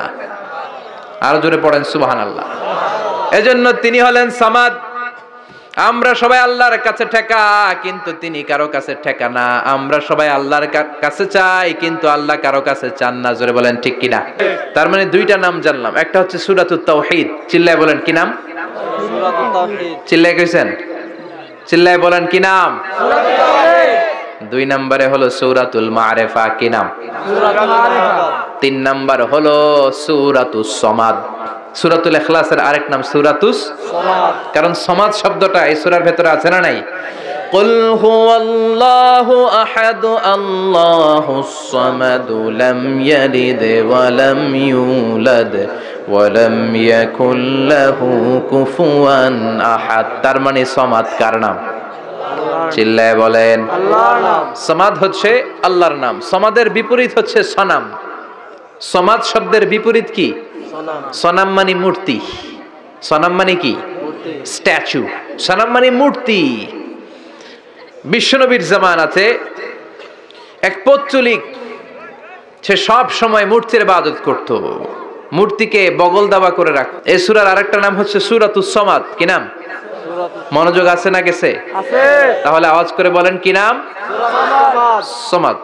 A: আরো জোরে পড়েন সুবহানাল্লাহ। এজন্য তিনি হলেন সামাদ। আমরা সবাই আল্লাহর কাছে ঠেকা, কিন্তু তিনি কারো কাছে ঠেকা না। আমরা সবাই আল্লাহর কাছে চাই, কিন্তু আল্লাহ কারো কাছে চান না। জোরে বলেন ঠিক কিনা? তার মানে 2টা নাম জানলাম। একটা হচ্ছে সূরাতুত তাওহীদ, চিল্লায় বলেন কি নাম?
B: সূরাতুত তাওহীদ।
A: চিল্লায় কইছেন? চিল্লায় বলেন কি নাম?
B: সূরাতুত তাওহীদ।
A: 2 নম্বরে হলো সূরাতুল মারিফা, কি নাম?
B: সূরাতুল মারিফা।
A: 3 নম্বর হলো সূরাতুস সামাদ। সূরাতুল ইখলাসের আরেক নাম সূরাতুস সামাদ, কারণ সামাদ শব্দটা এই সূরার ভেতরে আছে না নাই? কুল হুয়াল্লাহু আহাদ আল্লাহুস সামাদ লাম ইয়ালিদ ওয়া লাম ইউলাদ ওয়া লাম ইয়াকুল লাহু কুফুয়ান আহাদ। তার মানে সামাদ কার নাম? চিল্লায় বলেন
B: আল্লাহর নাম।
A: সামাদ হচ্ছে আল্লাহর নাম। সামাদের বিপরীত হচ্ছে সনাম। সামাদ শব্দের বিপরীত কি? সনাম মানে মূর্তি। সনাম মানে কি? স্ট্যাচু। সনাম মানে মূর্তি। বিশ্বনবীর জামানাতে এক পৌত্তলিক, সে সব সময় মূর্তির ইবাদত করত, মূর্তিকে বগল দাবা করে রাখত। এই সূরার আরেকটা নাম হচ্ছে সূরাতুস সামাদ। কি নাম? মনোযোগ আছে না গেছে?
B: আছে।
A: তাহলে আওয়াজ করে বলেন কি নাম? সামাদ।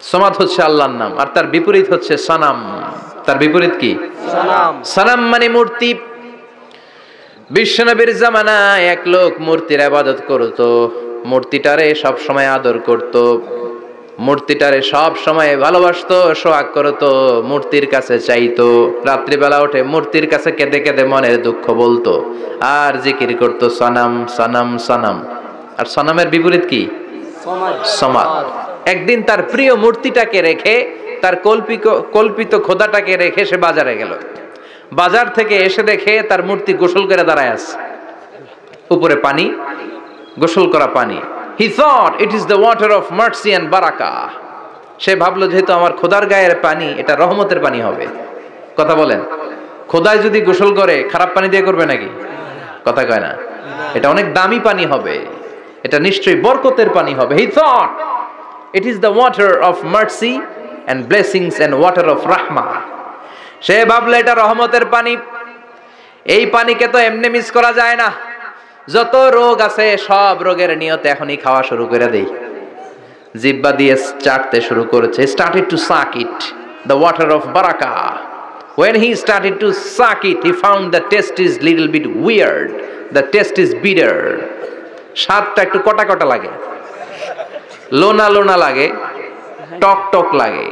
A: সামাদ হচ্ছে আল্লাহর নাম, আর তার বিপরীত হচ্ছে সনাম। তার বিপরীত কি?
B: সনাম।
A: সনাম মানে মূর্তি। বিশ্বনবীর জামানায় এক লোক মূর্তির ইবাদত করত, মূর্তিটারে সব সময় আদর করত, মূর্তিটারে সব সময় ভালোবাসতো, সোহাগ করত, মূর্তির কাছে চাইতো। রাত্রিবেলা উঠে মূর্তির কাছে কেঁদে কেঁদে মনের দুঃখ বলতো, আর জিকির করত সনাম সনাম সনাম। আর সনামের বিপরীত কি? সামাদ। একদিন তার প্রিয় মূর্তিটাকে রেখে, তার কল্পিত খোদাটাকে রেখে সে বাজারে গেল। বাজার থেকে এসে দেখে তার মূর্তি গোসল করে দাঁড়ায় আছে, উপরে পানি, গোসল করা পানি। He thought it is the water of mercy and barakah. সে ভাবলো যেহেতু আমার খোদার গায়ের পানি, এটা রহমতের পানি হবে। কথা বলেন, খোদায় যদি গোসল করে খারাপ পানি দিয়ে করবে নাকি? কথা কয় না। এটা অনেক দামি পানি হবে, এটা নিশ্চয়ই বরকতের পানি হবে। He thought it is the water of mercy and blessings and water of rahmah. সে ভাবলো এটা রহমতের পানি। এই পানিকে তো এমনি মিস করা যায় না। যত রোগ আছে সব রোগের নিয়তে এখনই খাওয়া শুরু করে দেই। জিহ্বা দিয়ে চাটতে শুরু করেছে। Started to suck it, the water of barakah. When he started to suck it, he found the taste is little bit weird. The taste is bitter. স্বাদটা একটু কটা কটা লাগে, লোনা লোনা লাগে, টক টক লাগে।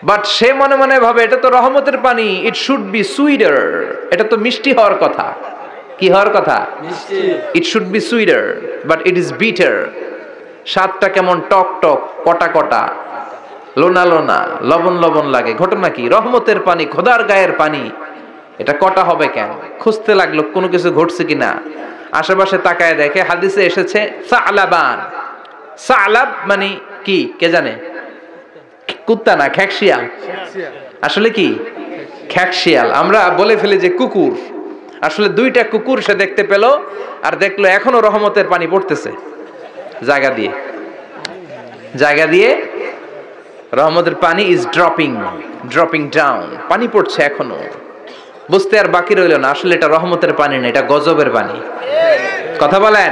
A: বাট সে মনে মনে ভাবে এটা তো রহমতের পানি, ইট শুড বি সুইটার। এটা তো মিষ্টি হওয়ার কথা। কি হওয়ার কথা?
B: মিষ্টি।
A: It should be sweeter, but it is bitter. স্বাদটা কেমন টক টক, কটা কটা, লোনা লোনা, লবণ লবণ লাগে। ঘটনা কি? রহমতের পানি, খোদার গায়ের পানি, এটা কটা হবে কেন? খুঁজতে লাগলো কোনো কিছু ঘটছে কিনা। আশেপাশে তাকায় দেখে হাদিসে এসেছে সালাবান। সালাব মানে কি কে জানে? কুত্তা না, খ্যাকশিয়াল। আসলে কি? খ্যাকশিয়াল। আমরা বলে ফেলি যে কুকুর, আসলে 2টা কুকুর সে দেখতে পেল, আর দেখলো এখনো রহমতের পানি পড়তেছে জায়গা দিয়ে, জায়গা দিয়ে রহমতের পানি ইজ ড্রপিং ডাউন। পানি পড়ছে এখনো। বুঝতে আর বাকি রইল না, আসলে এটা রহমতের পানি না, এটা গজবের পানি। কথা বলেন।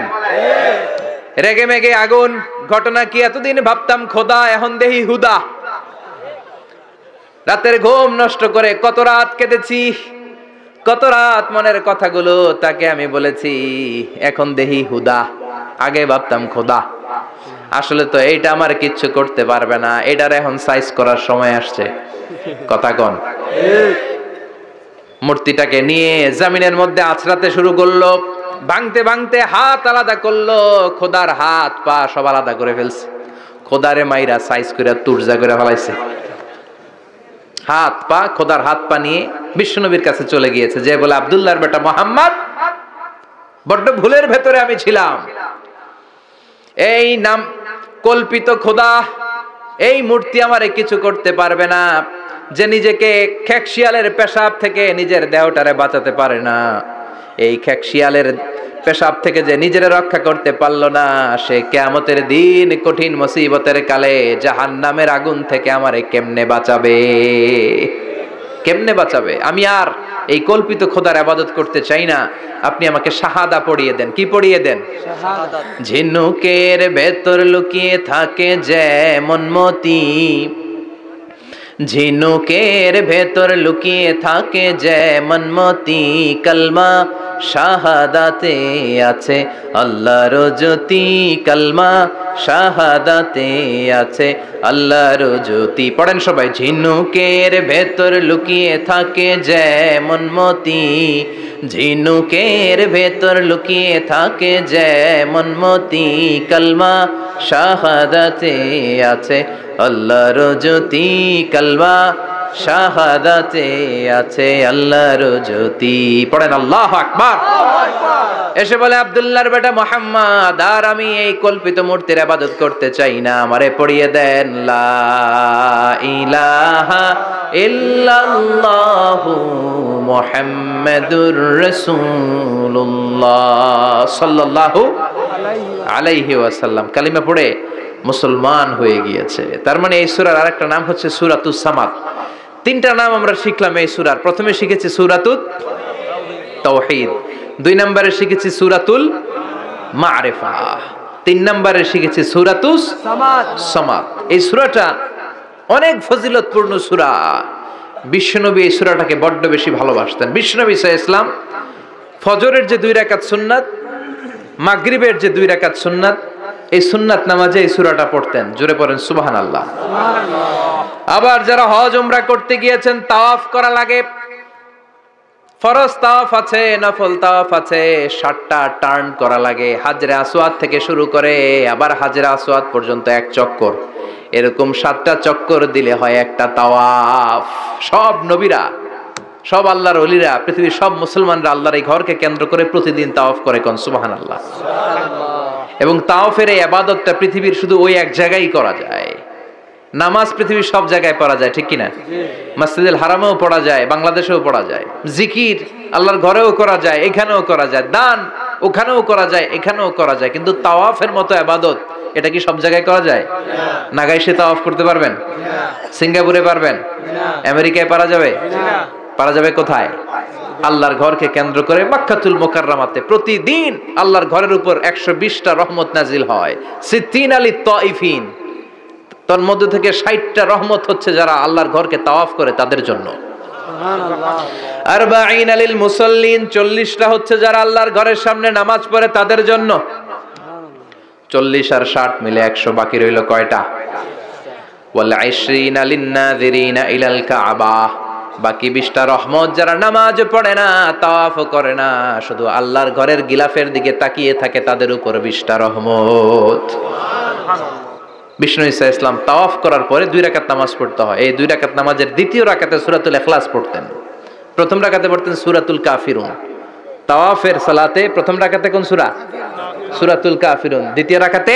A: রেগে মেগে আগুন। ঘটনা কি? এতদিন ভাবতাম খোদা, এখন দেহি হুদা। রাতের ঘুম নষ্ট করে কত রাত কেঁদেছি, কত রাত মনের কথাগুলো তাকে আমি বলেছি, এখন দেহি হুদা। আগে ভাবতাম খোদা, আসলে তো এইটা আমার কিচ্ছু করতে পারবে না, এটার এখন সাইজ করার সময় আসছে। কথা কন। মূর্তিটাকে নিয়ে জমিনের মধ্যে আছড়াতে শুরু করলো। ভাঙতে ভাঙতে হাত আলাদা করলো, খোদার হাত পা সব আলাদা করে ফেলছে। খোদারে মাইরা সাইজ করে তুরজা করে ফেলাইছে। হাত পা, খোদার হাত পা নিয়ে বিশ্বনবীর কাছে চলে গিয়েছে, যে বলে আব্দুল্লাহর বেটা মুহাম্মদ, বড্ড ভুলের ভেতরে আমি ছিলাম। এই নাম কল্পিত খোদা, এই মূর্তি আমারে কিছু করতে পারবে না। যে নিজেকে খেকশিয়ালের পেশাব থেকে নিজের দেহটারে বাঁচাতে পারে না, এই খেকশিয়ালের পেশাব থেকে যে নিজের রক্ষা করতে পারলো না, সে কিয়ামতের দিন কঠিন মুসিবতের কালে জাহান্নামের আগুন থেকে আমারে কেমনে বাঁচাবে, কেমনে বাঁচাবে? আমি আর এই কল্পিত খোদার ইবাদত করতে চাই না। আপনি আমাকে শাহাদা পড়িয়ে দেন। কি পড়িয়ে দেন?
B: শাহাদাত।
A: ঝিনুকের ভেতর লুকিয়ে থাকে যেমন মতি, ঝিনুকের ভেতর লুকিয়ে থাকে যেমন মতি, কলমা শাহাদাতে আছে আল্লাহর জ্যোতি, কলমা শাহাদাতে আছে আল্লাহর জ্যোতি। পড়েন সবাই। ঝিনুকের ভেতর লুকিয়ে থাকে যেমন মতি, ঝিনুকের ভেতর লুকিয়ে থাকে যেমন মতি, কলমা শাহাদাতে আছে আল্লাহর জ্যোতি, কলমা শাহাদাতে আছে আল্লাহর জ্যোতি। পড়েন আল্লাহু আকবার। এসে বলে আব্দুল্লাহর বেটা মুহাম্মদ, আর আমি এই কল্পিত মূর্তির ইবাদত করতে চাই না, আমারে পড়িয়ে দেন লা ইলাহা ইল্লাল্লাহু মুহাম্মাদুর রাসূলুল্লাহ সাল্লাল্লাহু আলাইহি ওয়াসাল্লাম। কালিমা পড়ে মুসলমান হয়ে গিয়েছে। তার মানে এই সূরার আরেকটা নাম হচ্ছে সূরাতুস সামাদ। তিনটা নাম আমরা শিখলাম এই সূরার। প্রথমে শিখেছি সূরাতুত তাওহীদ, 2 নম্বরে শিখেছি সূরাতুল মারিফা, 3 নম্বরে শিখেছি সূরাতুস সামাদ। এই সূরাটা অনেক ফজিলতপূর্ণ সূরা। বিশ্বনবী এই সূরাটাকে বড্ড বেশি ভালোবাসতেন। বিশ্বনবী সাল্লাল্লাহু আলাইহি ওয়াসাল্লাম ফজরের যে 2 রাকাত সুন্নাত, মাগরিবের যে 2 রাকাত সুন্নাত, এই সুন্নাত নামাজে এই সূরাটা পড়তেন। জোরে পড়েন সুবহানাল্লাহ। আবার যারা হজ উমরা করতে গিয়েছেন, তাওয়াফ করা লাগে, ফরজ তাওয়াফ আছে, নফল তাওয়াফ আছে, 7টা টার্ন করা লাগে। হাজরে আসওয়াদ থেকে শুরু করে আবার হাজরে আসওয়াদ পর্যন্ত 1 চক্কর, এরকম 7টা চক্কর দিলে হয় একটা তাওয়াফ। সব নবীরা, সব আল্লাহর ওলিরা, পৃথিবীর সব মুসলমানরা আল্লাহর এই ঘরকে কেন্দ্র করে প্রতিদিন তাওয়াফ করে। কোন সুবহানাল্লাহ। এবং তাওয়াফের এই ইবাদতটা পৃথিবীর শুধু ওই এক জায়গায় করা যায়। নামাজ পৃথিবীর সব জায়গায় পড়া যায়, ঠিক কিনা? মসজিদুল হারামেও পড়া যায়, বাংলাদেশেও পড়া যায়। জিকির আল্লাহর ঘরেও করা যায়, এখানেও করা যায়। দান ওখানেও করা যায়, এখানেও করা যায়। কিন্তু তাওয়াফের মতো ইবাদত, এটা কি সব জায়গায় করা যায়? নাগাইশে তাওয়াফ করতে পারবেন? সিঙ্গাপুরে পারবেন? আমেরিকায় পারা যাবে? পারা যাবে কোথায়? আল্লাহর ঘরকে কেন্দ্র করে মক্কাতুল মুকাররমাতে প্রতিদিন আল্লাহর ঘরের উপর 120টা রহমত নাজিল হয়। সিদ্দিন আলী তাইফিন, তার মধ্যে থেকে 60টা রহমত হচ্ছে যারা আল্লাহর ঘরকে তাওয়াফ করে তাদের জন্য। সুবহানাল্লাহ। 40 আলিল মুসাল্লিন, 40টা হচ্ছে যারা আল্লাহর ঘরের সামনে নামাজ পড়ে তাদের জন্য। 40 আর 60 মিলে 100, বাকি রইল কয়টা? ওয়াল 20 লিন নাযিরিনা ইলাল কাবা, বাকি 20টা রহমত যারা নামাজ পড়ে না, তাওয়াফ করে না, শুধু আল্লাহর ঘরের গিলাফের দিকে তাকিয়ে থাকে, তাদের উপর 20টা রহমত। বিষ্ণু ঈসা ইসলাম তাওয়াফ করার পরে 2 রাকাত নামাজ পড়তে হয়। এই 2 রাকাত নামাজের দ্বিতীয় রাকাতে সূরাতুল ইখলাস পড়তেন, প্রথম রাকাতে পড়তেন সূরাতুল কাফিরুন। তাওয়াফের সালাতে প্রথম রাকাতে কোন সূরা? সূরাতুল কাফিরুন। দ্বিতীয় রাকাতে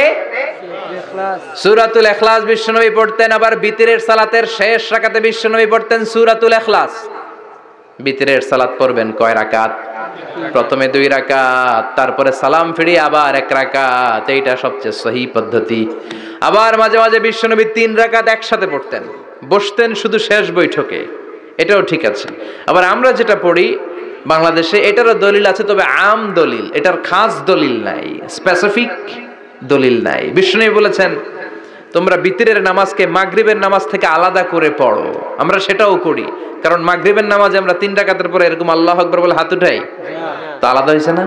A: সূরাতুল ইখলাস বিশ্বনবী পড়তেন। আবার বিতরের সালাতের শেষ রাকাতে বিশ্বনবী পড়তেন সূরাতুল ইখলাস। বিতরের সালাত পড়বেন কয় রাকাত? প্রথমে 2 রাকাত, তারপরে সালাম ফিরিয়ে আবার 1 রাকাত। এইটা সবচেয়ে সহি পদ্ধতি। আবার মাঝে মাঝে বিশ্বনবী 3 রাকাত একসাথে পড়তেন, বসতেন শুধু শেষ বৈঠকে, এটাও ঠিক আছে। আবার আমরা যেটা পড়ি বাংলাদেশে, এটারও দলিল আছে, তবে আম দলিল, এটার খাস দলিল নাই, স্পেসিফিক দলিল নাই। বিষ্ণু বলেছেন তোমরা বিতরের নামাজকে মাগরিবের নামাজ থেকে আলাদা করে পড়ো। আমরা সেটাও করি, কারণ মাগরিবের নামাজে আমরা 3 রাকাতের পরে এরকম আল্লাহু আকবার বলে হাত উঠাই, তো আলাদা হয়েছে না?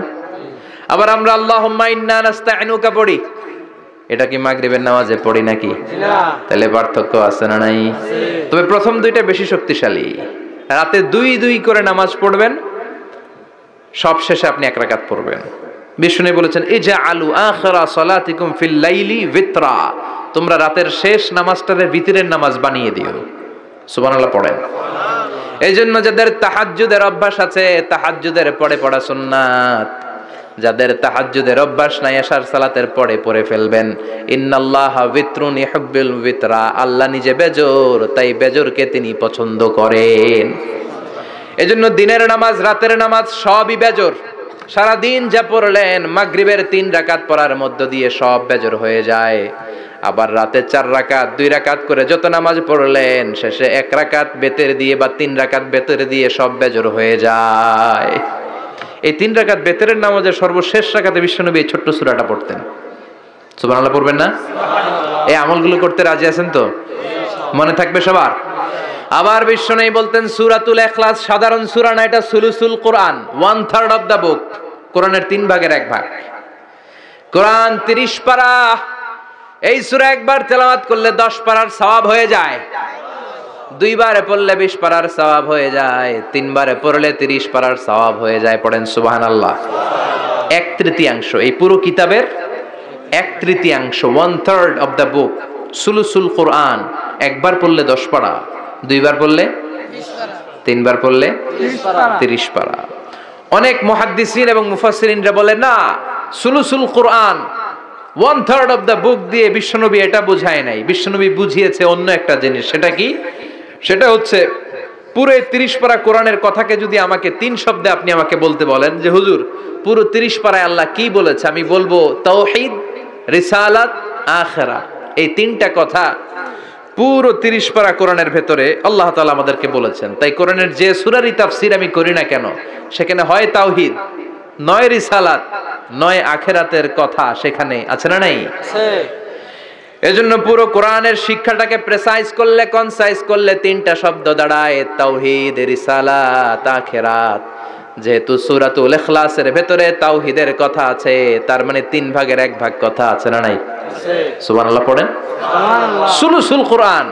A: আবার আমরা আল্লাহুম্মা ইন্না নাস্তাইনুকা পড়ি, এটা কি মাগরিবের নামাজে পড়ি নাকি? তাহলে পার্থক্য আছে না নাই? তবে প্রথম 2টা বেশি শক্তিশালী। রাতে 2 করে নামাজ পড়বেন, সব শেষে আপনি 1 রাকাত পড়বেন। বিষ্ণু বলেছেন ইজআলু আখিরা সালাতিকুম ফিল লাইলি বিতরা, তোমরা রাতের শেষ নামাজটারে বিতরের নামাজ বানিয়ে দিও। সুবহানাল্লাহ পড়েন। এই জন্য যাদের তাহাজ্জুদের অভ্যাস আছে তাহাজ্জুদের পরে পড়া সুন্নাত, যাদের তাহাজ্জুদের অভ্যাস নাই এশার সালাতের পরে পড়ে ফেলবেন। ইন্নাল্লাহা বিতরুন ইউহিব্বুল বিতরা, আল্লাহ নিজে বেজোর, তাই বেজোরকে তিনি পছন্দ করেন। এজন্য দিনের নামাজ রাতের নামাজ সবই বেজোর। সারা দিন যা পড়লেন মাগরিবের 3 রাকাত পড়ার মধ্য দিয়ে সব বেজোর হয়ে যায়। আবার রাতে 4 রাকাত 2 রাকাত করে যত নামাজ পড়লেন শেষে 1 রাকাত বেতের দিয়ে বা 3 রাকাত বেতের দিয়ে সব বেজোর হয়ে যায়। এই 3 রাকাত বেতের নামাজের সর্বশেষ রাকাতে বিশ্বনবী এই ছোট্ট সূরাটা পড়তেন। সুবহানাল্লাহ পড়বেন না? এই আমলগুলো করতে রাজি আছেন তো? মনে থাকবে সবার? আবার বিশ্বনবী বলতেন সূরাতুল ইখলাস সাধারণ সূরা না, এটা সুলুসুল কোরআন, 1/3 অফ দা বুক। কোরআনের 3 ভাগের 1 ভাগ। কোরআন 30 পারা। এই সূরা একবার তেলাওয়াত করলে 10 পারার সওয়াব হয়ে যায়। 2 বারে পড়লে 20 পারার সওয়াব হয়ে যায়। 3 বারে পড়লে 30 পারার সওয়াব হয়ে যায়। পড়েন সুবহানাল্লাহ। 1/3 এই পুরো কিতাবের 1/3, 1/3 অফ দা বুক সুলুসুল কোরআন। একবার পড়লে 10 পারা, 2 বার পড়লে 20 পারা, 3 বার পড়লে 30 পারা। অনেক মুহাদ্দিসিন এবং মুফাসসিরিনরা বলে না, সুলুসুল কোরআন 1/3 অফ দা বুক দিয়ে বিশ্বনবী এটা বুঝায় নাই। বিশ্বনবী বুঝিয়েছে অন্য একটা জিনিস। সেটা কি? সেটা হচ্ছে পুরো 30 পারা কোরআনের কথাকে যদি আমাকে 3 শব্দে আপনি আমাকে বলতে বলেন যে হুজুর পুরো 30 পারায় আল্লাহ কি বলেছে, আমি বলবো তাওহীদ, রিসালাত, আখিরা। এই 3টা কথা পুরো 30 পারা কোরআনের ভেতরে আল্লাহ তাআলা আমাদেরকে বলেছেন। তাই কোরআনের যে সূরারই তাফসীর আমি করি না কেন, সেখানে হয় তাওহীদ, নয় রিসালাত, নয় আখিরাতের কথা সেখানে আছে না নাই? আছে। এজন্য পুরো কোরআনের শিক্ষাটাকে প্রেসাইজ করলে, কনসাইজ করলে 3টা শব্দ দাঁড়ায়, তাওহীদ, রিসালাত, আখিরাত। যেহেতু সূরাতুল ইখলাসের ভেতরে তাওহীদের কথা আছে, তার মানে 3 ভাগের 1 ভাগ কথা আছে না নাই? আছে। সুবহানাল্লাহ পড়েন। সুবহানাল্লাহ। সুলুসুল কোরআন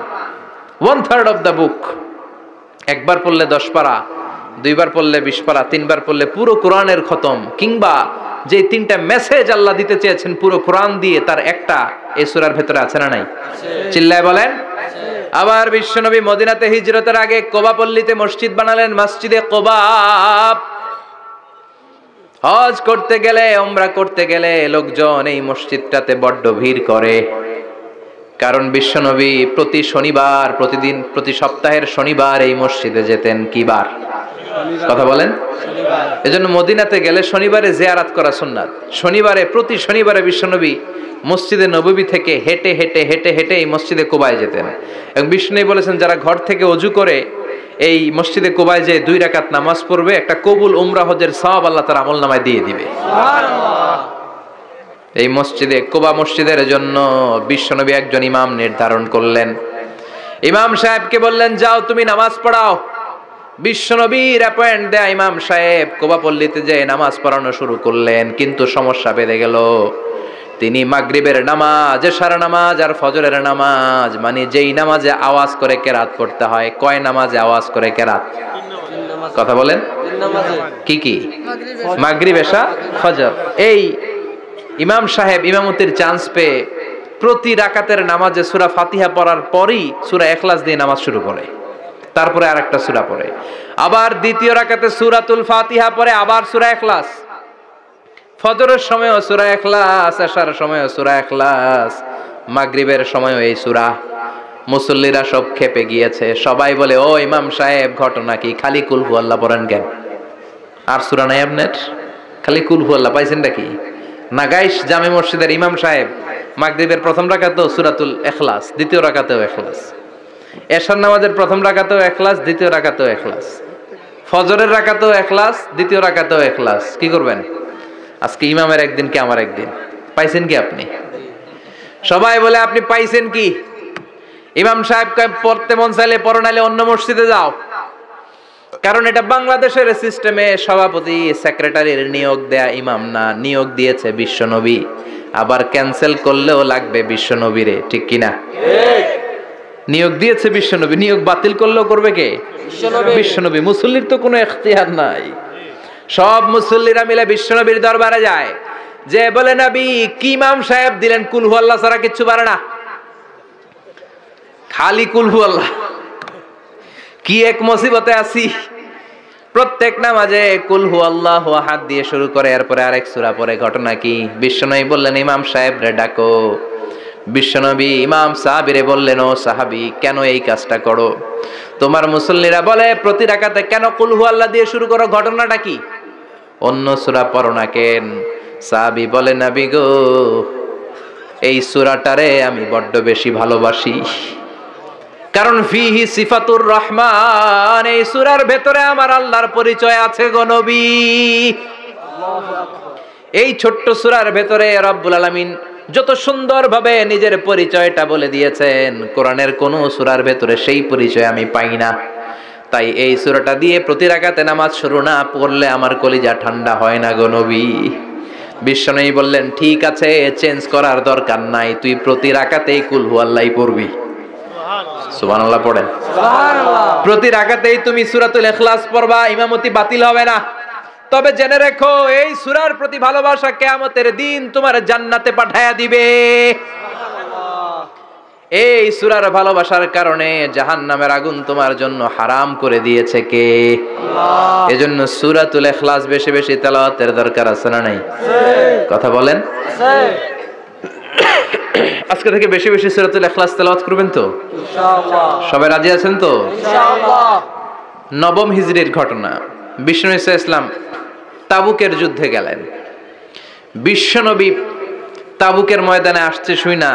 A: 1/3 অফ দা বুক। একবার পড়লে 10 পারা, 2 বার পড়লে 20 পারা, 3 বার পড়লে পুরো কোরআনের খতম। কিংবা যে 3টা মেসেজ আল্লাহ দিতে চেয়েছেন পুরো কোরআন দিয়ে, তার একটা এই সূরার ভেতরে আছে না নাই? চিল্লায় বলেন। আবার বিশ্বনবী মদিনাতে হিজরতের আগে কোবা পল্লীতে মসজিদ বানালেন, মসজিদে কোবা। হজ করতে গেলে, উমরা করতে গেলে লোকজন এই মসজিদটাতে বড্ড ভিড় করে। কারণ বিশ্বনবী প্রতি শনিবার, প্রতিদিন, প্রতি সপ্তাহের শনিবার এই মসজিদে যেতেন। কি বার? কথা বলেন। এজন্য মদিনাতে গেলে শনিবারে জিয়ারত করা সুন্নাত। শনিবারে, প্রতি শনিবারে বিশ্বনবী মসজিদে নববী থেকে হেঁটে হেঁটে হেঁটে হেঁটে এই মসজিদে কুবায় যেতেন। এবং বিষ্ণু বলেছেন যারা ঘর থেকে ওযু করে এই মসজিদে কুবায় যে 2 রাকাত নামাজ পড়বে, একটা কবুল উমরা হজের সওয়াব আল্লাহ তার আমলনামায় দিয়ে দিবে। সুবহানাল্লাহ। এই মসজিদে কুবা মসজিদের জন্য বিশ্বনবী একজন ইমাম নির্ধারণ করলেন। ইমাম সাহেবকে বললেন যাও তুমি নামাজ পড়াও। বিশ্বনবীর অ্যাপয়েন্ট দেয়া ইমাম সাহেব কুবা পল্লীতে যে নামাজ পড়ানো শুরু করলেন। কিন্তু সমস্যা বেড়ে গেল। তিনি মাগরিবের নামাজ, এশার নামাজ আর ফজরের নামাজ, মানে যেই নামাজে আওয়াজ করে কেরাত পড়তে হয়, কয় নামাজে আওয়াজ করে কেরাত? কথা বলেন। কি কি? মাগরিব, এশা, ফজর। এই ইমাম সাহেব ইমামতির চান্স পেয়ে প্রতি রাকাতের নামাজে সূরা ফাতিহা পড়ার পরই সূরা ইখলাস দিয়ে নামাজ শুরু করে, তারপরে আরেকটা সূরা পড়ে, আবার দ্বিতীয় রাকাতে সূরাতুল ফাতিহা পড়ে, আবার সূরা ইখলাস। ফজরের সময়ও সূরা ইখলাস, এশার সময়ও সূরা ইখলাস, মাগরিবের সময়ও এই সূরা। মুসল্লিরা সব খেপে গিয়েছে। সবাই বলে ও ইমাম সাহেব ঘটনা কি? খালি কুল হু আল্লাহ পড়েন কেন? আর সূরা নাই আপনার? খালি কুল হু আল্লাহ পাইছেন নাকি? নাগাইশ জামে মসজিদের ইমাম সাহেব মাগরিবের প্রথম রাকাতেও সূরাতুল ইখলাস, দ্বিতীয় রাকাতেও ইখলাস, এশার নামাজের প্রথম রাকাতেও ইখলাস, দ্বিতীয় রাকাতেও ইখলাস, ফজরের রাকাতেও ইখলাস, দ্বিতীয় রাকাতেও ইখলাস। কি করবেন? আজকে ইমামের একদিন কি আমার একদিন। পাইছেন কি আপনি? সবাই বলে আপনি পাইছেন কি? ইমাম সাহেব কয় পড়তে মন চাইলে পড়ো, নাইলে অন্য মসজিদে যাও। কারণ এটা বাংলাদেশের সিস্টেমে সভাপতি সেক্রেটারির নিয়োগ দেয়া ইমাম না, নিয়োগ দিয়েছে বিশ্বনবী। আবার ক্যান্সেল করলেও লাগবে বিশ্বনবীরে, ঠিক কিনা? নিয়োগ দিয়েছে বিশ্বনবী, নিয়োগ বাতিল করলেও করবে কে? বিশ্বনবী। মুসল্লির তো কোনো ইখতিয়ার নাই। সব মুসল্লিরা মিলে বিশ্বনবীর দরবারে যায়। যে বলে নবী কি ইমাম সাহেব দিলেন, কুল হু আল্লাহ ছাড়া কিচ্ছু পারে না, খালি কুল হু আল্লাহ। কি এক মুসিবতে আছি, প্রত্যেক নামাজে কুল হু আল্লাহ আহাদ দিয়ে শুরু করে, এরপরে আরেক সূরা পরে। ঘটনা কি? বিশ্বনবী বললেন ইমাম সাহেব রে ডাকো। বিশ্বনবী ইমাম সাহাবীরে বললেন, ও সাহাবী কেন এই কাজটা করো? তোমার মুসল্লিরা বলে প্রতি রাকাতে কেন কুল হু আল্লাহ দিয়ে শুরু করো, ঘটনাটা কি? অন্য সূরা পড়ো না কেন? সাহাবী বলে নবী গো, এই সূরাটারে আমি বড্ড বেশি ভালোবাসি, কারণ ফিহি সিফাতুর রহমান, এই সূরার ভেতরে আমার আল্লাহর পরিচয় আছে গো নবী। এই ছোট্ট সূরার ভেতরে রব্বুল আলামিন যত সুন্দরভাবে নিজের পরিচয়টা বলে দিয়েছেন, কোরআনের কোন সূরার ভেতরে সেই পরিচয় আমি পাই না। তাই এই সূরাটা দিয়ে প্রতি রাকাতে নামাজ শুরু না পড়লে আমার কলিজা ঠান্ডা হয় না গো নবী। বিশ্বনবী বললেন ঠিক আছে, চেঞ্জ করার দরকার নাই, তুই প্রতি রাকাতেই কুল হু আল্লাহই পড়বি। সুবহানাল্লাহ পড়েন।
B: সুবহানাল্লাহ।
A: প্রতি রাকাতেই তুমি সূরাতুল ইখলাস পড়বা, ইমামতি বাতিল হবে না। তবে জেনে রেখো এই সূরার প্রতি ভালোবাসা কিয়ামতের দিন তোমার জান্নাতে পাঠায়া দিবে। এই সূরার ভালোবাসার কারণে জাহান্নামের আগুন তোমার জন্য হারাম করে দিয়েছে কে? আল্লাহ। এজন্য সূরাতুল ইখলাস বেশি বেশি তেলাওয়াতের দরকার আছে না নাই? কথা বলেন। আজকে থেকে বেশি বেশি সূরাতুল ইখলাস তেলাওয়াত করবেন তো ইনশাআল্লাহ? সবাই রাজি আছেন তো
B: ইনশাআল্লাহ?
A: নবম হিজরির ঘটনা, বিষ্ণু ঈসা ইসলাম তাবুকের যুদ্ধে গেলেন। বিশ্বনবী তাবুকের ময়দানে আসছে শুই না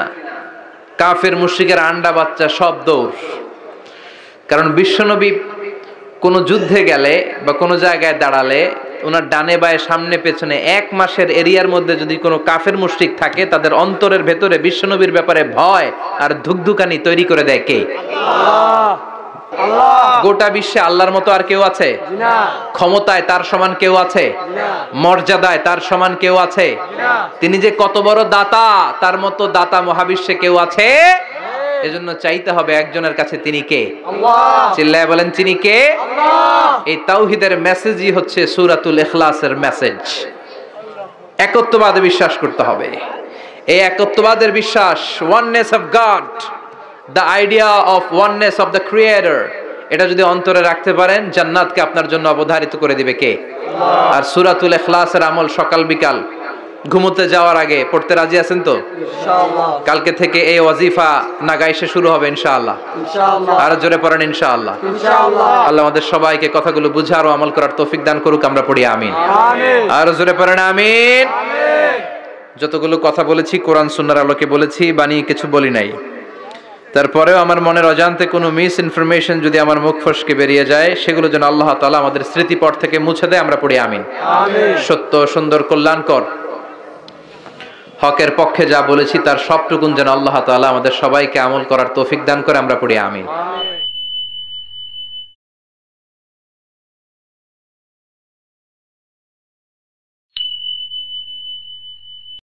A: কাফের মুশরিকের আন্ডা বাচ্চা সব দৌড়। কারণ বিশ্বনবী কোনো যুদ্ধে গেলে বা কোনো জায়গায় দাঁড়ালে ওনার ডানে বায়ে সামনে পেছনে 1 মাসের এরিয়ার মধ্যে যদি কোনো কাফের মুশরিক থাকে, তাদের অন্তরের ভেতরে বিশ্বনবীর ব্যাপারে ভয় আর ধুকধুকানি তৈরি করে দেয় কে?
B: আল্লাহ। আল্লাহ।
A: গোটা বিশ্বে আল্লাহর মতো আর কেউ আছে?
B: না।
A: ক্ষমতায় তার সমান কেউ আছে?
B: না।
A: মর্যাদায় তার সমান কেউ আছে?
B: না।
A: তিনি যে কত বড় দাতা, তার মতো দাতা মহাবিশ্বে কেউ আছে? এজন্য চাইতে হবে একজনের কাছে, তিনি কে?
B: আল্লাহ।
A: চিল্লায় বলেন তিনি কে?
B: আল্লাহ।
A: এই তাওহীদের মেসেজই হচ্ছে সূরাতুল ইখলাসের মেসেজ। একত্ববাদে বিশ্বাস করতে হবে। এই একত্ববাদের বিশ্বাস, oneness of god, the idea of oneness of the creator, এটা যদি অন্তরে রাখতে পারেন জান্নাতকে আপনার জন্য অবধারিত করে দিবে কে? আর সূরাতুল ইখলাসের আমল সকাল বিকাল ঘুমোতে যাওয়ার আগে পড়তে রাজি আছেন তো
B: ইনশাআল্লাহ?
A: কালকে থেকে এই ওয়াজিফা নাগাইশে শুরু হবে ইনশাআল্লাহ।
B: ইনশাআল্লাহ?
A: আর জোরে পড়েন ইনশাআল্লাহ।
B: ইনশাআল্লাহ?
A: আল্লাহ আমাদের সবাইকে কথাগুলো বুঝার ও আমল করার তৌফিক দান করুক, আমরা পড়ি আমিন।
B: আমিন।
A: আর জোরে পড়েন আমিন।
B: আমিন।
A: যতগুলো কথা বলেছি কোরআন সুন্নাহর আলোকে বলেছি, বানিয়ে কিছু বলি নাই। তারপরেও আমার মনের অজান্তে কোনো মিস ইনফরমেশন যদি আমার মুখ ফসকে বেরিয়ে যায়, সেগুলো যেন আল্লাহ তাআলা আমাদের স্মৃতিপট থেকে মুছে দেয়, আমরা পড়ি আমিন।
B: আমিন।
A: সত্য, সুন্দর, কল্যাণকর, হকের পক্ষে যা বলেছি তার সবটুকুন যেন আল্লাহ তাআলা আমাদের সবাইকে আমল করার তৌফিক দান করে, আমরা পড়ি আমিন।
B: আমিন।